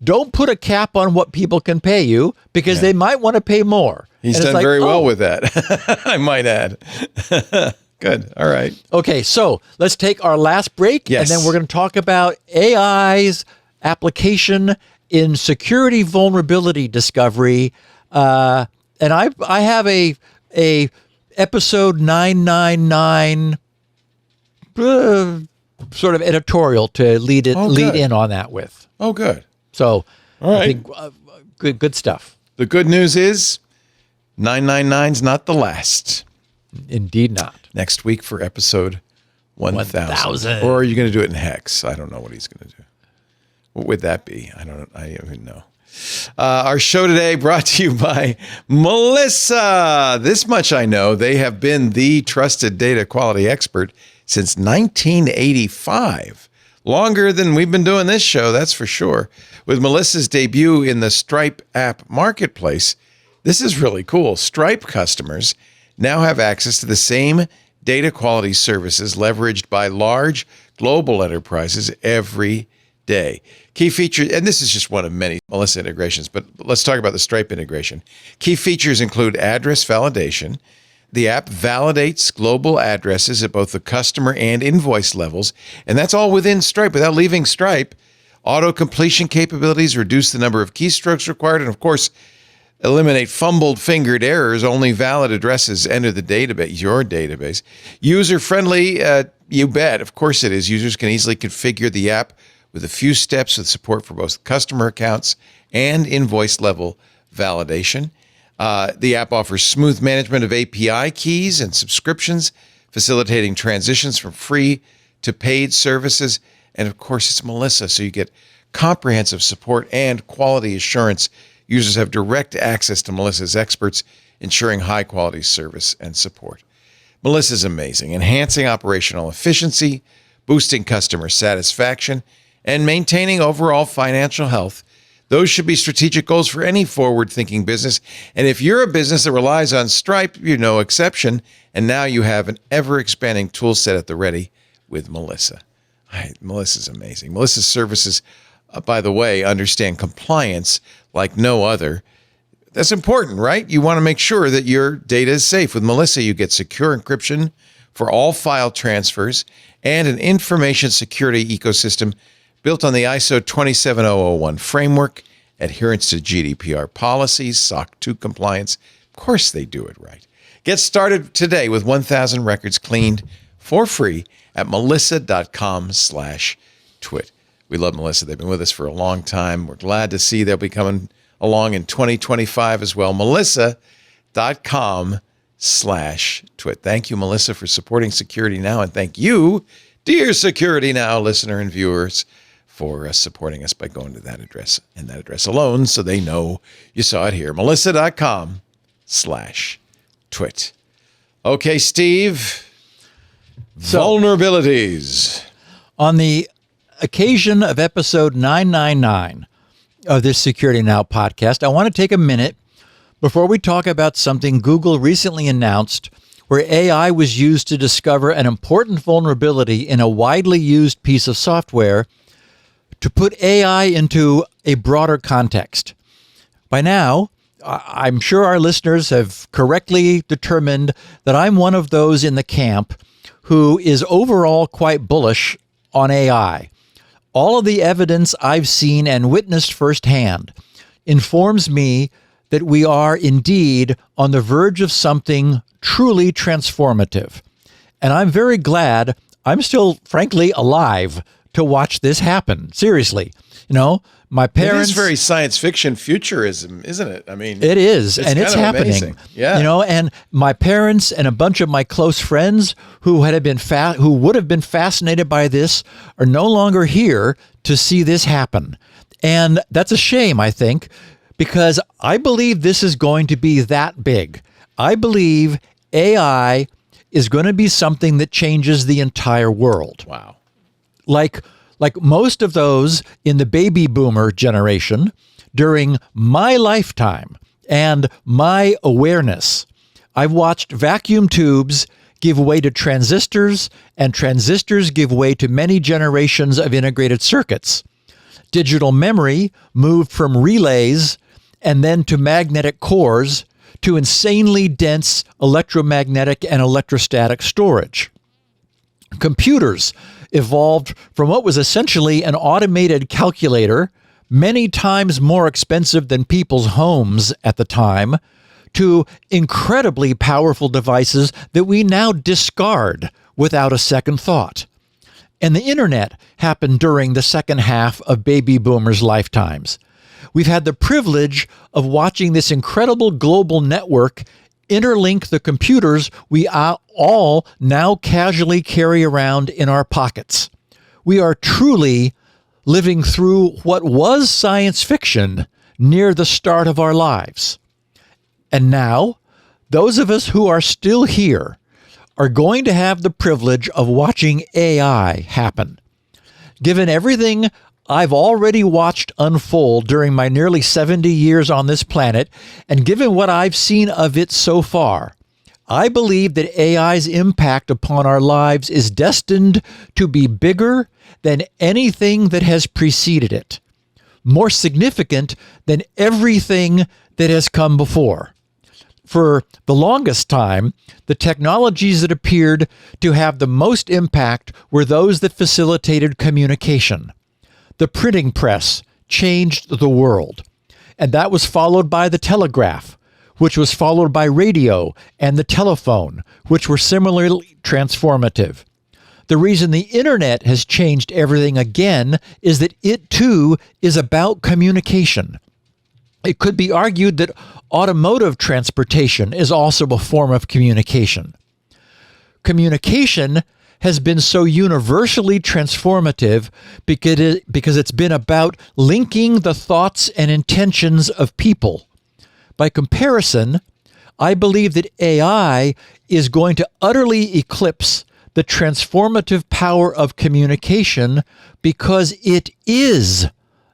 [SPEAKER 4] don't put a cap on what people can pay you because they might want to pay more.
[SPEAKER 1] He's done very well with that, I might add. Good. All right.
[SPEAKER 4] Okay, so let's take our last break, and then we're going to talk about AI's application in security vulnerability discovery. And I have a episode 999 sort of editorial to lead in on that with.
[SPEAKER 1] Oh, good.
[SPEAKER 4] So
[SPEAKER 1] all right.
[SPEAKER 4] I think good stuff.
[SPEAKER 1] The good news is 999's not the last.
[SPEAKER 4] Indeed not.
[SPEAKER 1] Next week for episode 1000. Or are you going to do it in hex? I don't know what he's going to do. What would that be? I don't even know. Our show today brought to you by Melissa. This much I know. They have been the trusted data quality expert since 1985. Longer than we've been doing this show, that's for sure. With Melissa's debut in the Stripe app marketplace, this is really cool. Stripe customers now have access to the same data quality services leveraged by large global enterprises every day. Key features, and this is just one of many Melissa integrations, but let's talk about the Stripe integration. Key features include address validation. The app validates global addresses at both the customer and invoice levels, and that's all within Stripe without leaving Stripe. Auto-completion capabilities reduce the number of keystrokes required, and of course, eliminate fumbled-fingered errors. Only valid addresses enter the database, your database. User-friendly, you bet. Of course it is. Users can easily configure the app with a few steps with support for both customer accounts and invoice-level validation. The app offers smooth management of API keys and subscriptions, facilitating transitions from free to paid services. And of course, it's Melissa, so you get comprehensive support and quality assurance. Users have direct access to Melissa's experts, ensuring high-quality service and support. Melissa's amazing, enhancing operational efficiency, boosting customer satisfaction, and maintaining overall financial health. Those should be strategic goals for any forward-thinking business. And if you're a business that relies on Stripe, you're no exception. And now you have an ever-expanding tool set at the ready with Melissa. Melissa's amazing. Melissa's services, by the way, understand compliance like no other. That's important, right? You want to make sure that your data is safe. With Melissa, you get secure encryption for all file transfers and an information security ecosystem built on the ISO 27001 framework, adherence to GDPR policies, SOC 2 compliance. Of course they do it right. Get started today with 1,000 records cleaned for free at melissa.com/twit. We love Melissa. They've been with us for a long time. We're glad to see they'll be coming along in 2025 as well. melissa.com/twit. Thank you, Melissa, for supporting Security Now. And thank you, dear Security Now listener and viewers, for supporting us by going to that address and that address alone so they know you saw it here. melissa.com/twit. Okay, Steve. Vulnerabilities.
[SPEAKER 4] On the occasion of episode 999 of this Security Now podcast, I want to take a minute before we talk about something Google recently announced where AI was used to discover an important vulnerability in a widely used piece of software to put AI into a broader context. By now, I'm sure our listeners have correctly determined that I'm one of those in the camp who is overall quite bullish on AI. All of the evidence I've seen and witnessed firsthand informs me that we are indeed on the verge of something truly transformative. And I'm very glad I'm still, frankly, alive to watch this happen. Seriously, My parents.
[SPEAKER 1] It is very science fiction futurism, isn't it? I mean,
[SPEAKER 4] it is, and it's
[SPEAKER 1] kind of
[SPEAKER 4] happening.
[SPEAKER 1] amazing. Yeah.
[SPEAKER 4] And my parents and a bunch of my close friends who would have been fascinated by this are no longer here to see this happen. And that's a shame, I think, because I believe this is going to be that big. I believe AI is going to be something that changes the entire world.
[SPEAKER 1] Wow.
[SPEAKER 4] Like most of those in the baby boomer generation, during my lifetime and my awareness, I've watched vacuum tubes give way to transistors, and transistors give way to many generations of integrated circuits. Digital memory moved from relays and then to magnetic cores to insanely dense electromagnetic and electrostatic storage. Computers evolved from what was essentially an automated calculator, many times more expensive than people's homes at the time, to incredibly powerful devices that we now discard without a second thought. And the internet happened during the second half of baby boomers' lifetimes. We've had the privilege of watching this incredible global network interlink the computers we all now casually carry around in our pockets. We are truly living through what was science fiction near the start of our lives. And now, those of us who are still here are going to have the privilege of watching AI happen. Given everything I've already watched unfold during my nearly 70 years on this planet, and given what I've seen of it so far, I believe that AI's impact upon our lives is destined to be bigger than anything that has preceded it, more significant than everything that has come before. For the longest time, the technologies that appeared to have the most impact were those that facilitated communication. The printing press changed the world, and that was followed by the telegraph, which was followed by radio and the telephone, which were similarly transformative. The reason the internet has changed everything again is that it too is about communication. It could be argued that automotive transportation is also a form of communication. Communication has been so universally transformative because it's been about linking the thoughts and intentions of people. By comparison, I believe that AI is going to utterly eclipse the transformative power of communication because it is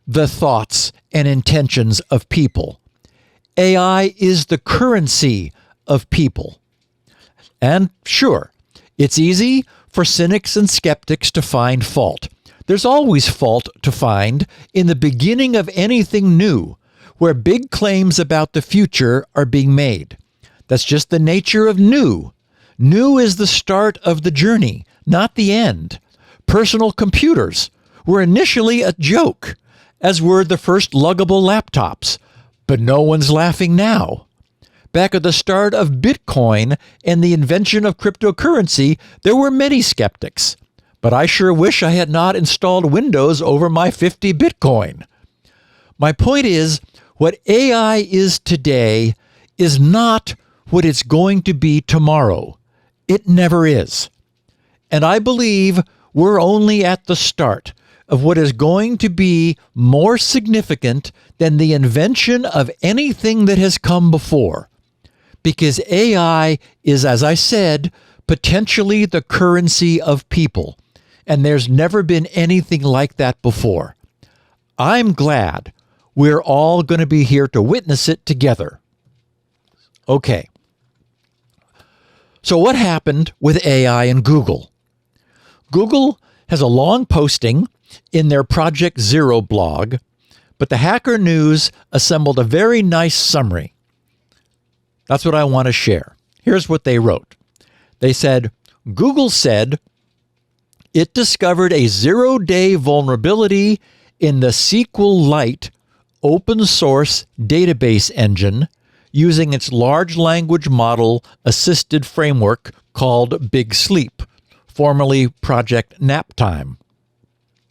[SPEAKER 4] the thoughts and intentions of people. AI is the currency of people. And sure, it's easy for cynics and skeptics to find fault. There's always fault to find in the beginning of anything new, where big claims about the future are being made. That's just the nature of new. New is the start of the journey, not the end. Personal computers were initially a joke, as were the first luggable laptops, but no one's laughing now. Back at the start of Bitcoin and the invention of cryptocurrency, there were many skeptics, but I sure wish I had not installed Windows over my 50 Bitcoin. My point is, what AI is today is not what it's going to be tomorrow. It never is. And I believe we're only at the start of what is going to be more significant than the invention of anything that has come before. Because AI is, as I said, potentially the currency of people. And there's never been anything like that before. I'm glad we're all going to be here to witness it together. Okay. So what happened with AI and Google? Google has a long posting in their Project Zero blog, but the Hacker News assembled a very nice summary. That's what I want to share. Here's what they wrote. They said, Google said it discovered a zero-day vulnerability in the SQLite open source database engine using its large language model assisted framework called Big Sleep, formerly Project Naptime.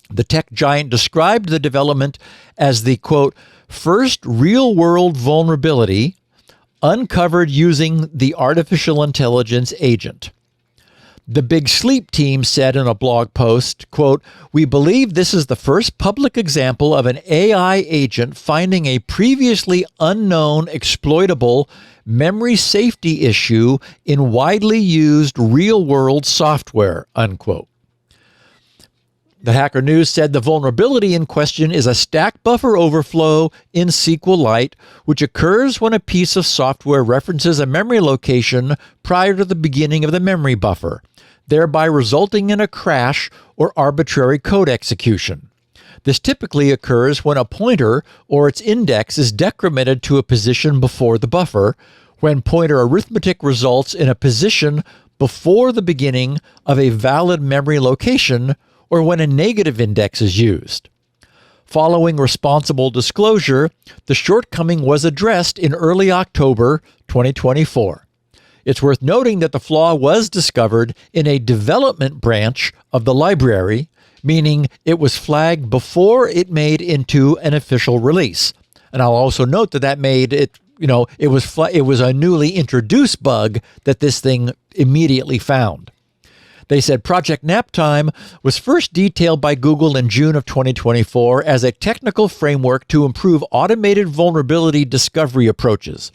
[SPEAKER 4] The tech giant described the development as the, quote, first real-world vulnerability uncovered using the artificial intelligence agent. The Big Sleep team said in a blog post, quote, we believe this is the first public example of an AI agent finding a previously unknown exploitable memory safety issue in widely used real-world software, unquote. The Hacker News said the vulnerability in question is a stack buffer overflow in SQLite, which occurs when a piece of software references a memory location prior to the beginning of the memory buffer, thereby resulting in a crash or arbitrary code execution. This typically occurs when a pointer or its index is decremented to a position before the buffer, when pointer arithmetic results in a position before the beginning of a valid memory location, or when a negative index is used. Following responsible disclosure, the shortcoming was addressed in early October 2024. It's worth noting that the flaw was discovered in a development branch of the library, meaning it was flagged before it made into an official release. And I'll also note that made it, it was a newly introduced bug that this thing immediately found. They said Project Naptime was first detailed by Google in June of 2024 as a technical framework to improve automated vulnerability discovery approaches.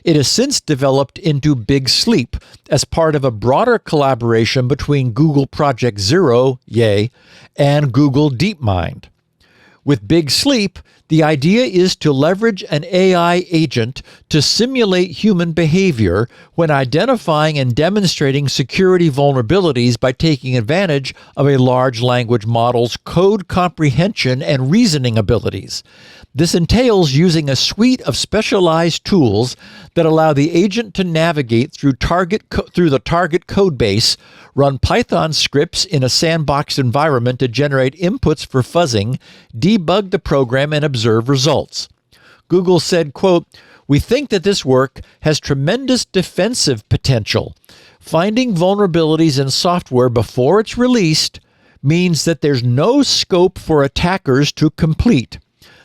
[SPEAKER 4] It has since developed into Big Sleep as part of a broader collaboration between Google Project Zero, yay, and Google DeepMind. With Big Sleep, the idea is to leverage an AI agent to simulate human behavior when identifying and demonstrating security vulnerabilities by taking advantage of a large language model's code comprehension and reasoning abilities. This entails using a suite of specialized tools that allow the agent to navigate through the target code base, run Python scripts in a sandboxed environment to generate inputs for fuzzing, debug the program, and observe results. Google said, quote, we think that this work has tremendous defensive potential. Finding vulnerabilities in software before it's released means that there's no scope for attackers to complete.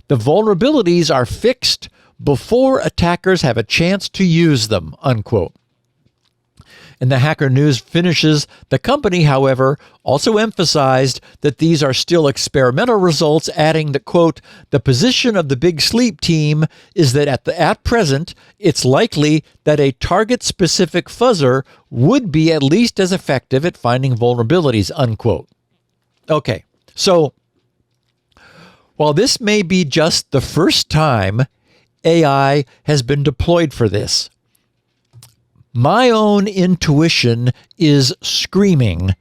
[SPEAKER 4] The vulnerabilities are fixed before attackers have a chance to use them, unquote. And the Hacker News finishes, the company, however, also emphasized that these are still experimental results, adding that, quote, the position of the Big Sleep team is that at present, it's likely that a target-specific fuzzer would be at least as effective at finding vulnerabilities, unquote. Okay, so while this may be just the first time AI has been deployed for this, my own intuition is screaming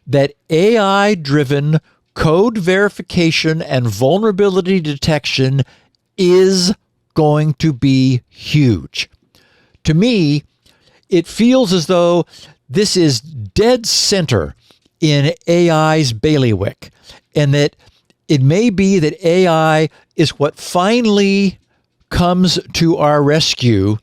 [SPEAKER 4] that AI-driven code verification and vulnerability detection is going to be huge. To me, it feels as though this is dead center in AI's bailiwick, and that it may be that AI is what finally comes to our rescue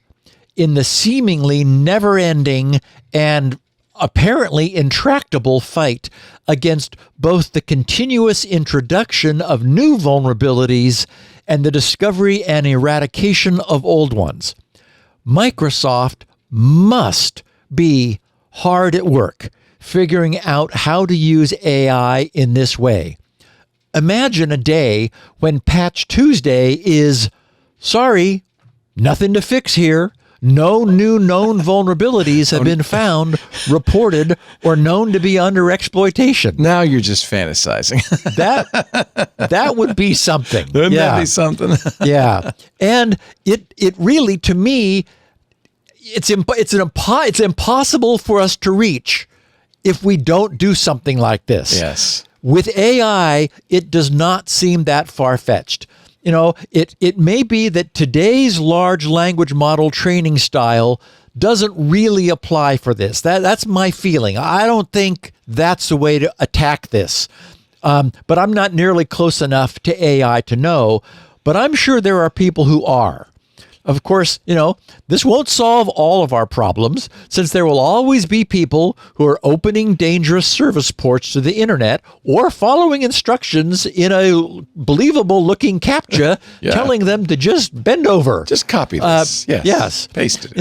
[SPEAKER 4] in the seemingly never-ending and apparently intractable fight against both the continuous introduction of new vulnerabilities and the discovery and eradication of old ones. Microsoft must be hard at work figuring out how to use AI in this way. Imagine a day when Patch Tuesday is, sorry, nothing to fix here. No new known vulnerabilities have been found, reported, or known to be under exploitation.
[SPEAKER 1] Now you're just fantasizing.
[SPEAKER 4] That would be something.
[SPEAKER 1] Wouldn't that be something?
[SPEAKER 4] Yeah. And it really, to me, it's impossible for us to reach if we don't do something like this.
[SPEAKER 1] Yes.
[SPEAKER 4] With AI, it does not seem that far-fetched. It may be that today's large language model training style doesn't really apply for this. That's my feeling. I don't think that's the way to attack this. But I'm not nearly close enough to AI to know. But I'm sure there are people who are. of course, this won't solve all of our problems, since there will always be people who are opening dangerous service ports to the internet or following instructions in a believable looking CAPTCHA telling them to just bend over.
[SPEAKER 1] Just copy this.
[SPEAKER 4] Yes.
[SPEAKER 1] Paste it.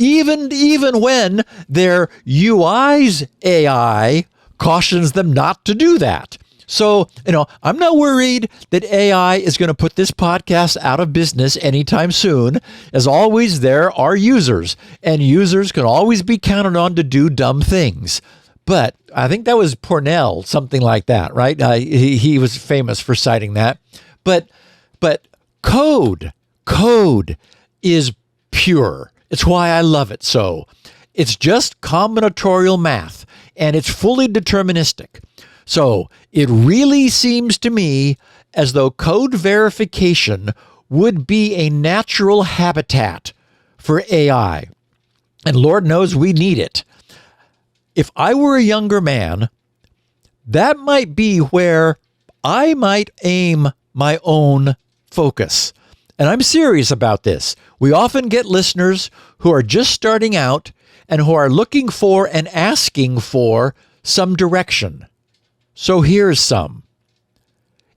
[SPEAKER 4] Even when their UI's AI cautions them not to do that. So, I'm not worried that AI is going to put this podcast out of business anytime soon. As always, there are users, and users can always be counted on to do dumb things. But I think that was Pornell, something like that, right? He was famous for citing that. But code is pure. It's why I love it so. It's just combinatorial math, and it's fully deterministic. So it really seems to me as though code verification would be a natural habitat for AI. And Lord knows we need it. If I were a younger man, that might be where I might aim my own focus. And I'm serious about this. We often get listeners who are just starting out and who are looking for and asking for some direction. So here's some.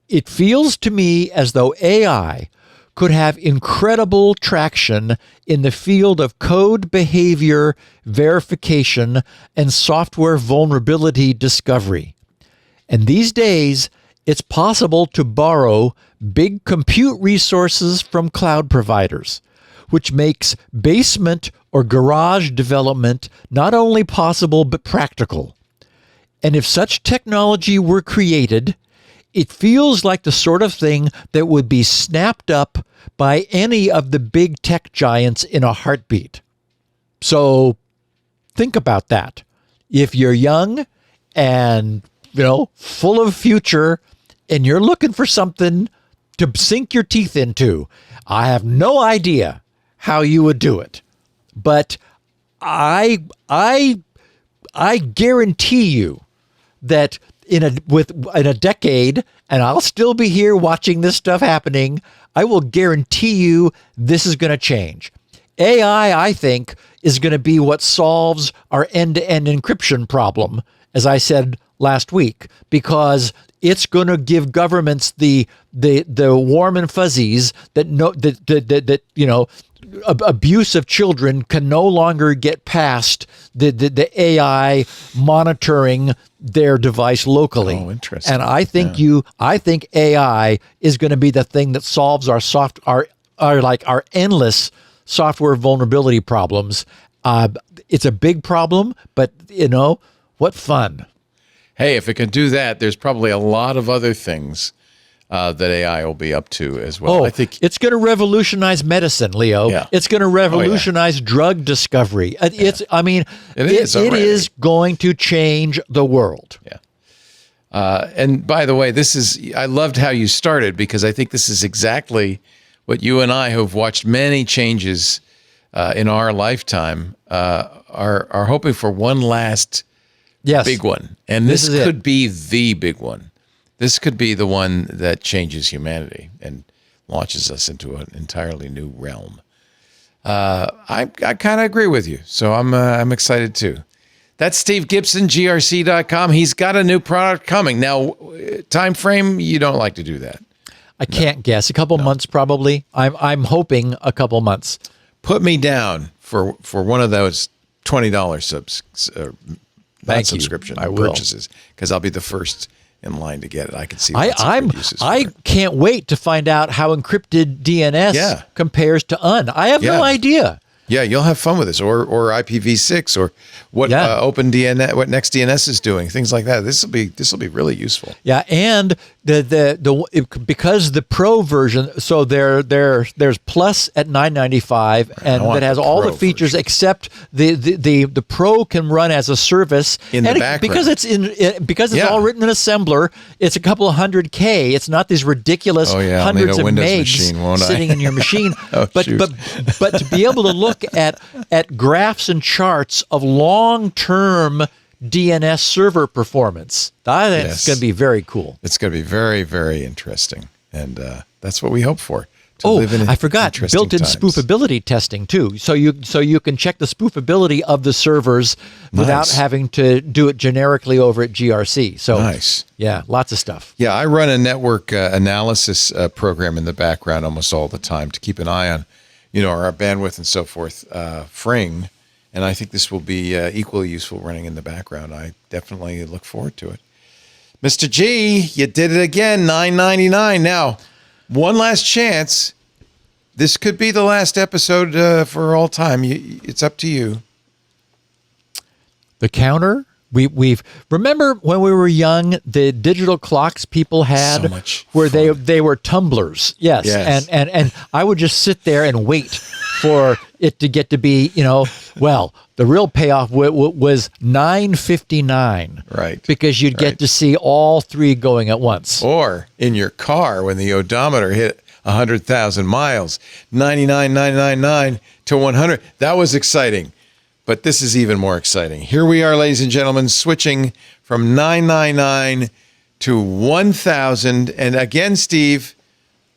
[SPEAKER 4] It feels to me as though AI could have incredible traction in the field of code behavior verification and software vulnerability discovery. And these days, it's possible to borrow big compute resources from cloud providers, which makes basement or garage development not only possible but practical. And if such technology were created, it feels like the sort of thing that would be snapped up by any of the big tech giants in a heartbeat. So think about that. If you're young and, full of future, and you're looking for something to sink your teeth into, I have no idea how you would do it. But I guarantee you that in a decade, and I'll still be here watching this stuff happening, I will guarantee you this is going to change. AI, I think, is going to be what solves our end-to-end encryption problem, as I said last week, because it's going to give governments the warm and fuzzies that abuse of children can no longer get past the AI monitoring their device locally.
[SPEAKER 1] Oh, interesting.
[SPEAKER 4] And I think I think AI is going to be the thing that solves our endless software vulnerability problems. It's a big problem, but what fun.
[SPEAKER 1] Hey, if it can do that, there's probably a lot of other things that AI will be up to as well.
[SPEAKER 4] Oh,
[SPEAKER 1] I think
[SPEAKER 4] it's going to revolutionize medicine, Leo.
[SPEAKER 1] Yeah.
[SPEAKER 4] It's going to revolutionize drug discovery. It is going to change the world.
[SPEAKER 1] Yeah. And by the way, I loved how you started, because I think this is exactly what you and I, who've watched many changes in our lifetime, are hoping for one last big one. And this could be the big one. This could be the one that changes humanity and launches us into an entirely new realm. I kind of agree with you, so I'm excited too. That's Steve Gibson, grc.com. He's got a new product coming. Now, time frame, you don't like to do that.
[SPEAKER 4] I can't guess. A couple months probably. I'm hoping a couple months.
[SPEAKER 1] Put me down for one of those $20 subscription purchases, because I'll be the first in line to get it. I can see
[SPEAKER 4] I can't wait to find out how encrypted DNS compares to UN. I have no idea.
[SPEAKER 1] Yeah, you'll have fun with this, or IPv6, or what OpenDNS, what NextDNS is doing, things like that. This will be really useful.
[SPEAKER 4] Yeah, and because the Pro version, so there's Plus at $9.95, and that has all the features version. Except the Pro can run as a service
[SPEAKER 1] in the background
[SPEAKER 4] because it's all written in assembler. It's a couple of $100K. It's not these ridiculous hundreds of megs sitting in your machine. But to be able to look at graphs and charts of long-term DNS server performance, I think it's going to be very cool.
[SPEAKER 1] It's going to be very, very interesting. And that's what we hope for, live in
[SPEAKER 4] I forgot
[SPEAKER 1] interesting
[SPEAKER 4] built-in
[SPEAKER 1] times.
[SPEAKER 4] spoofability testing too. So you can check the spoofability of the servers without
[SPEAKER 1] Nice.
[SPEAKER 4] having to do it generically over at GRC. So
[SPEAKER 1] Nice.
[SPEAKER 4] yeah, lots of stuff.
[SPEAKER 1] Yeah, I run a network analysis program in the background almost all the time to keep an eye on, our bandwidth and so forth, freeing. And I think this will be equally useful running in the background. I definitely look forward to it. Mr. G, you did it again, $9.99. Now, one last chance. This could be the last episode for all time. It's up to you.
[SPEAKER 4] The counter. We've remember when we were young, the digital clocks people had
[SPEAKER 1] So much
[SPEAKER 4] where
[SPEAKER 1] fun.
[SPEAKER 4] they were tumblers. Yes.
[SPEAKER 1] Yes.
[SPEAKER 4] And I would just sit there and wait for it to get to be, well, the real payoff was $9.59.
[SPEAKER 1] Right.
[SPEAKER 4] Because you'd get to see all three going at once.
[SPEAKER 1] Or in your car when the odometer hit 100,000 miles, 99,999 to 100. That was exciting. But this is even more exciting. Here we are, ladies and gentlemen, switching from 999 to 1,000. And again, Steve,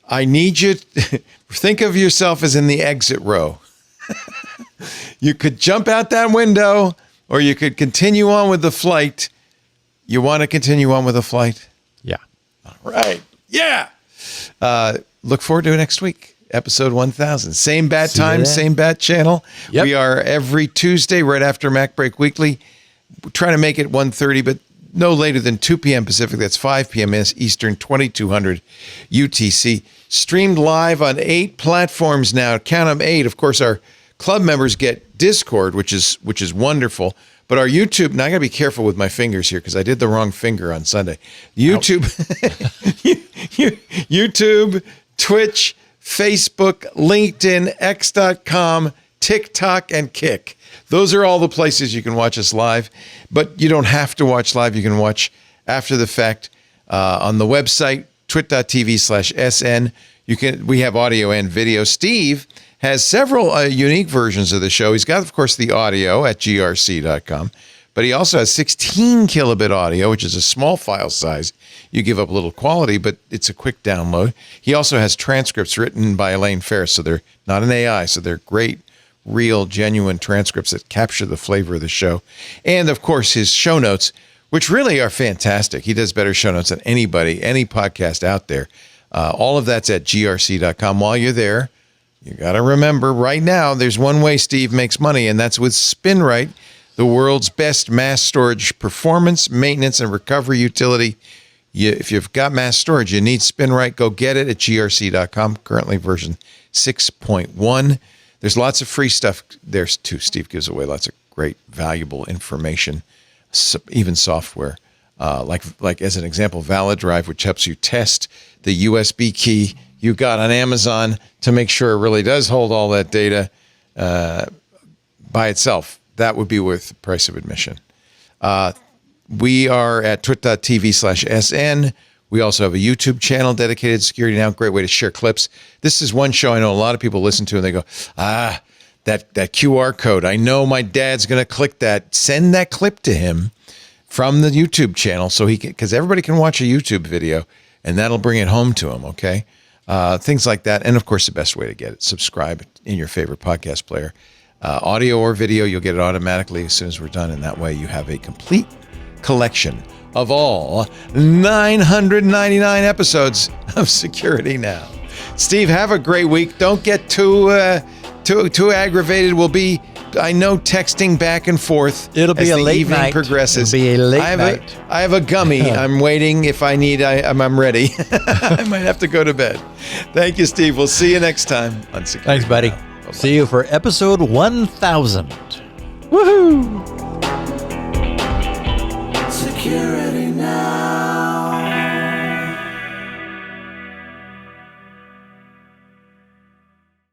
[SPEAKER 1] I need you to think of yourself as in the exit row. You could jump out that window or you could continue on with the flight. You want to continue on with the flight?
[SPEAKER 4] Yeah.
[SPEAKER 1] All right. Yeah. Look forward to it next week. Episode 1000. Same bat
[SPEAKER 4] See you
[SPEAKER 1] time,
[SPEAKER 4] then.
[SPEAKER 1] same bat channel.
[SPEAKER 4] Yep.
[SPEAKER 1] We are every Tuesday right after Mac Break Weekly. We're trying to make it 1:30, but no later than 2 p.m. Pacific. That's 5 p.m. Eastern, 2200 UTC. Streamed live on 8 platforms now. Count them 8. Of course, our club members get Discord, which is wonderful. But our YouTube, now I got to be careful with my fingers here because I did the wrong finger on Sunday. YouTube, YouTube, Twitch, Facebook, LinkedIn, X.com, TikTok, and Kick. Those are all the places you can watch us live, but you don't have to watch live. You can watch after the fact on the website, twit.tv/SN. We have audio and video. Steve has several unique versions of the show. He's got, of course, the audio at grc.com, but he also has 16 kilobit audio, which is a small file size. You give up a little quality, but it's a quick download. He also has transcripts written by Elaine Ferris, so they're not an AI, so they're great, real, genuine transcripts that capture the flavor of the show. And, of course, his show notes, which really are fantastic. He does better show notes than anybody, any podcast out there. All of that's at grc.com. While you're there, you got to remember right now, there's one way Steve makes money, and that's with SpinRite, the world's best mass storage performance, maintenance, and recovery utility. If you've got mass storage, you need SpinRite. Go get it at grc.com. Currently version 6.1. There's lots of free stuff there too. Steve gives away lots of great, valuable information, even software. Like as an example, Valid Drive, which helps you test the USB key you got on Amazon to make sure it really does hold all that data by itself. That would be worth the price of admission. We are at twit.tv/SN. We also have a YouTube channel dedicated to security now. Great way to share clips. This is one show I know a lot of people listen to and they go, that QR code. I know my dad's going to click that. Send that clip to him from the YouTube channel so he can, because everybody can watch a YouTube video and that'll bring it home to him. Okay. Things like that. And of course, the best way to get it, subscribe in your favorite podcast player. Audio or video, you'll get it automatically as soon as we're done. And that way you have a complete collection of all 999 episodes of Security Now. Steve, have a great week. Don't get too aggravated. We'll be, I know, texting back and forth.
[SPEAKER 4] It'll be
[SPEAKER 1] as
[SPEAKER 4] a
[SPEAKER 1] the
[SPEAKER 4] late
[SPEAKER 1] evening
[SPEAKER 4] night.
[SPEAKER 1] progresses.
[SPEAKER 4] It'll be a late night.
[SPEAKER 1] I have a gummy. I'm waiting. If I need, I'm ready. I might have to go to bed. Thank you, Steve. We'll see you next time on Security
[SPEAKER 4] Thanks, buddy.
[SPEAKER 1] Now. Bye-bye.
[SPEAKER 4] See you for episode 1000. Woohoo!
[SPEAKER 2] Security.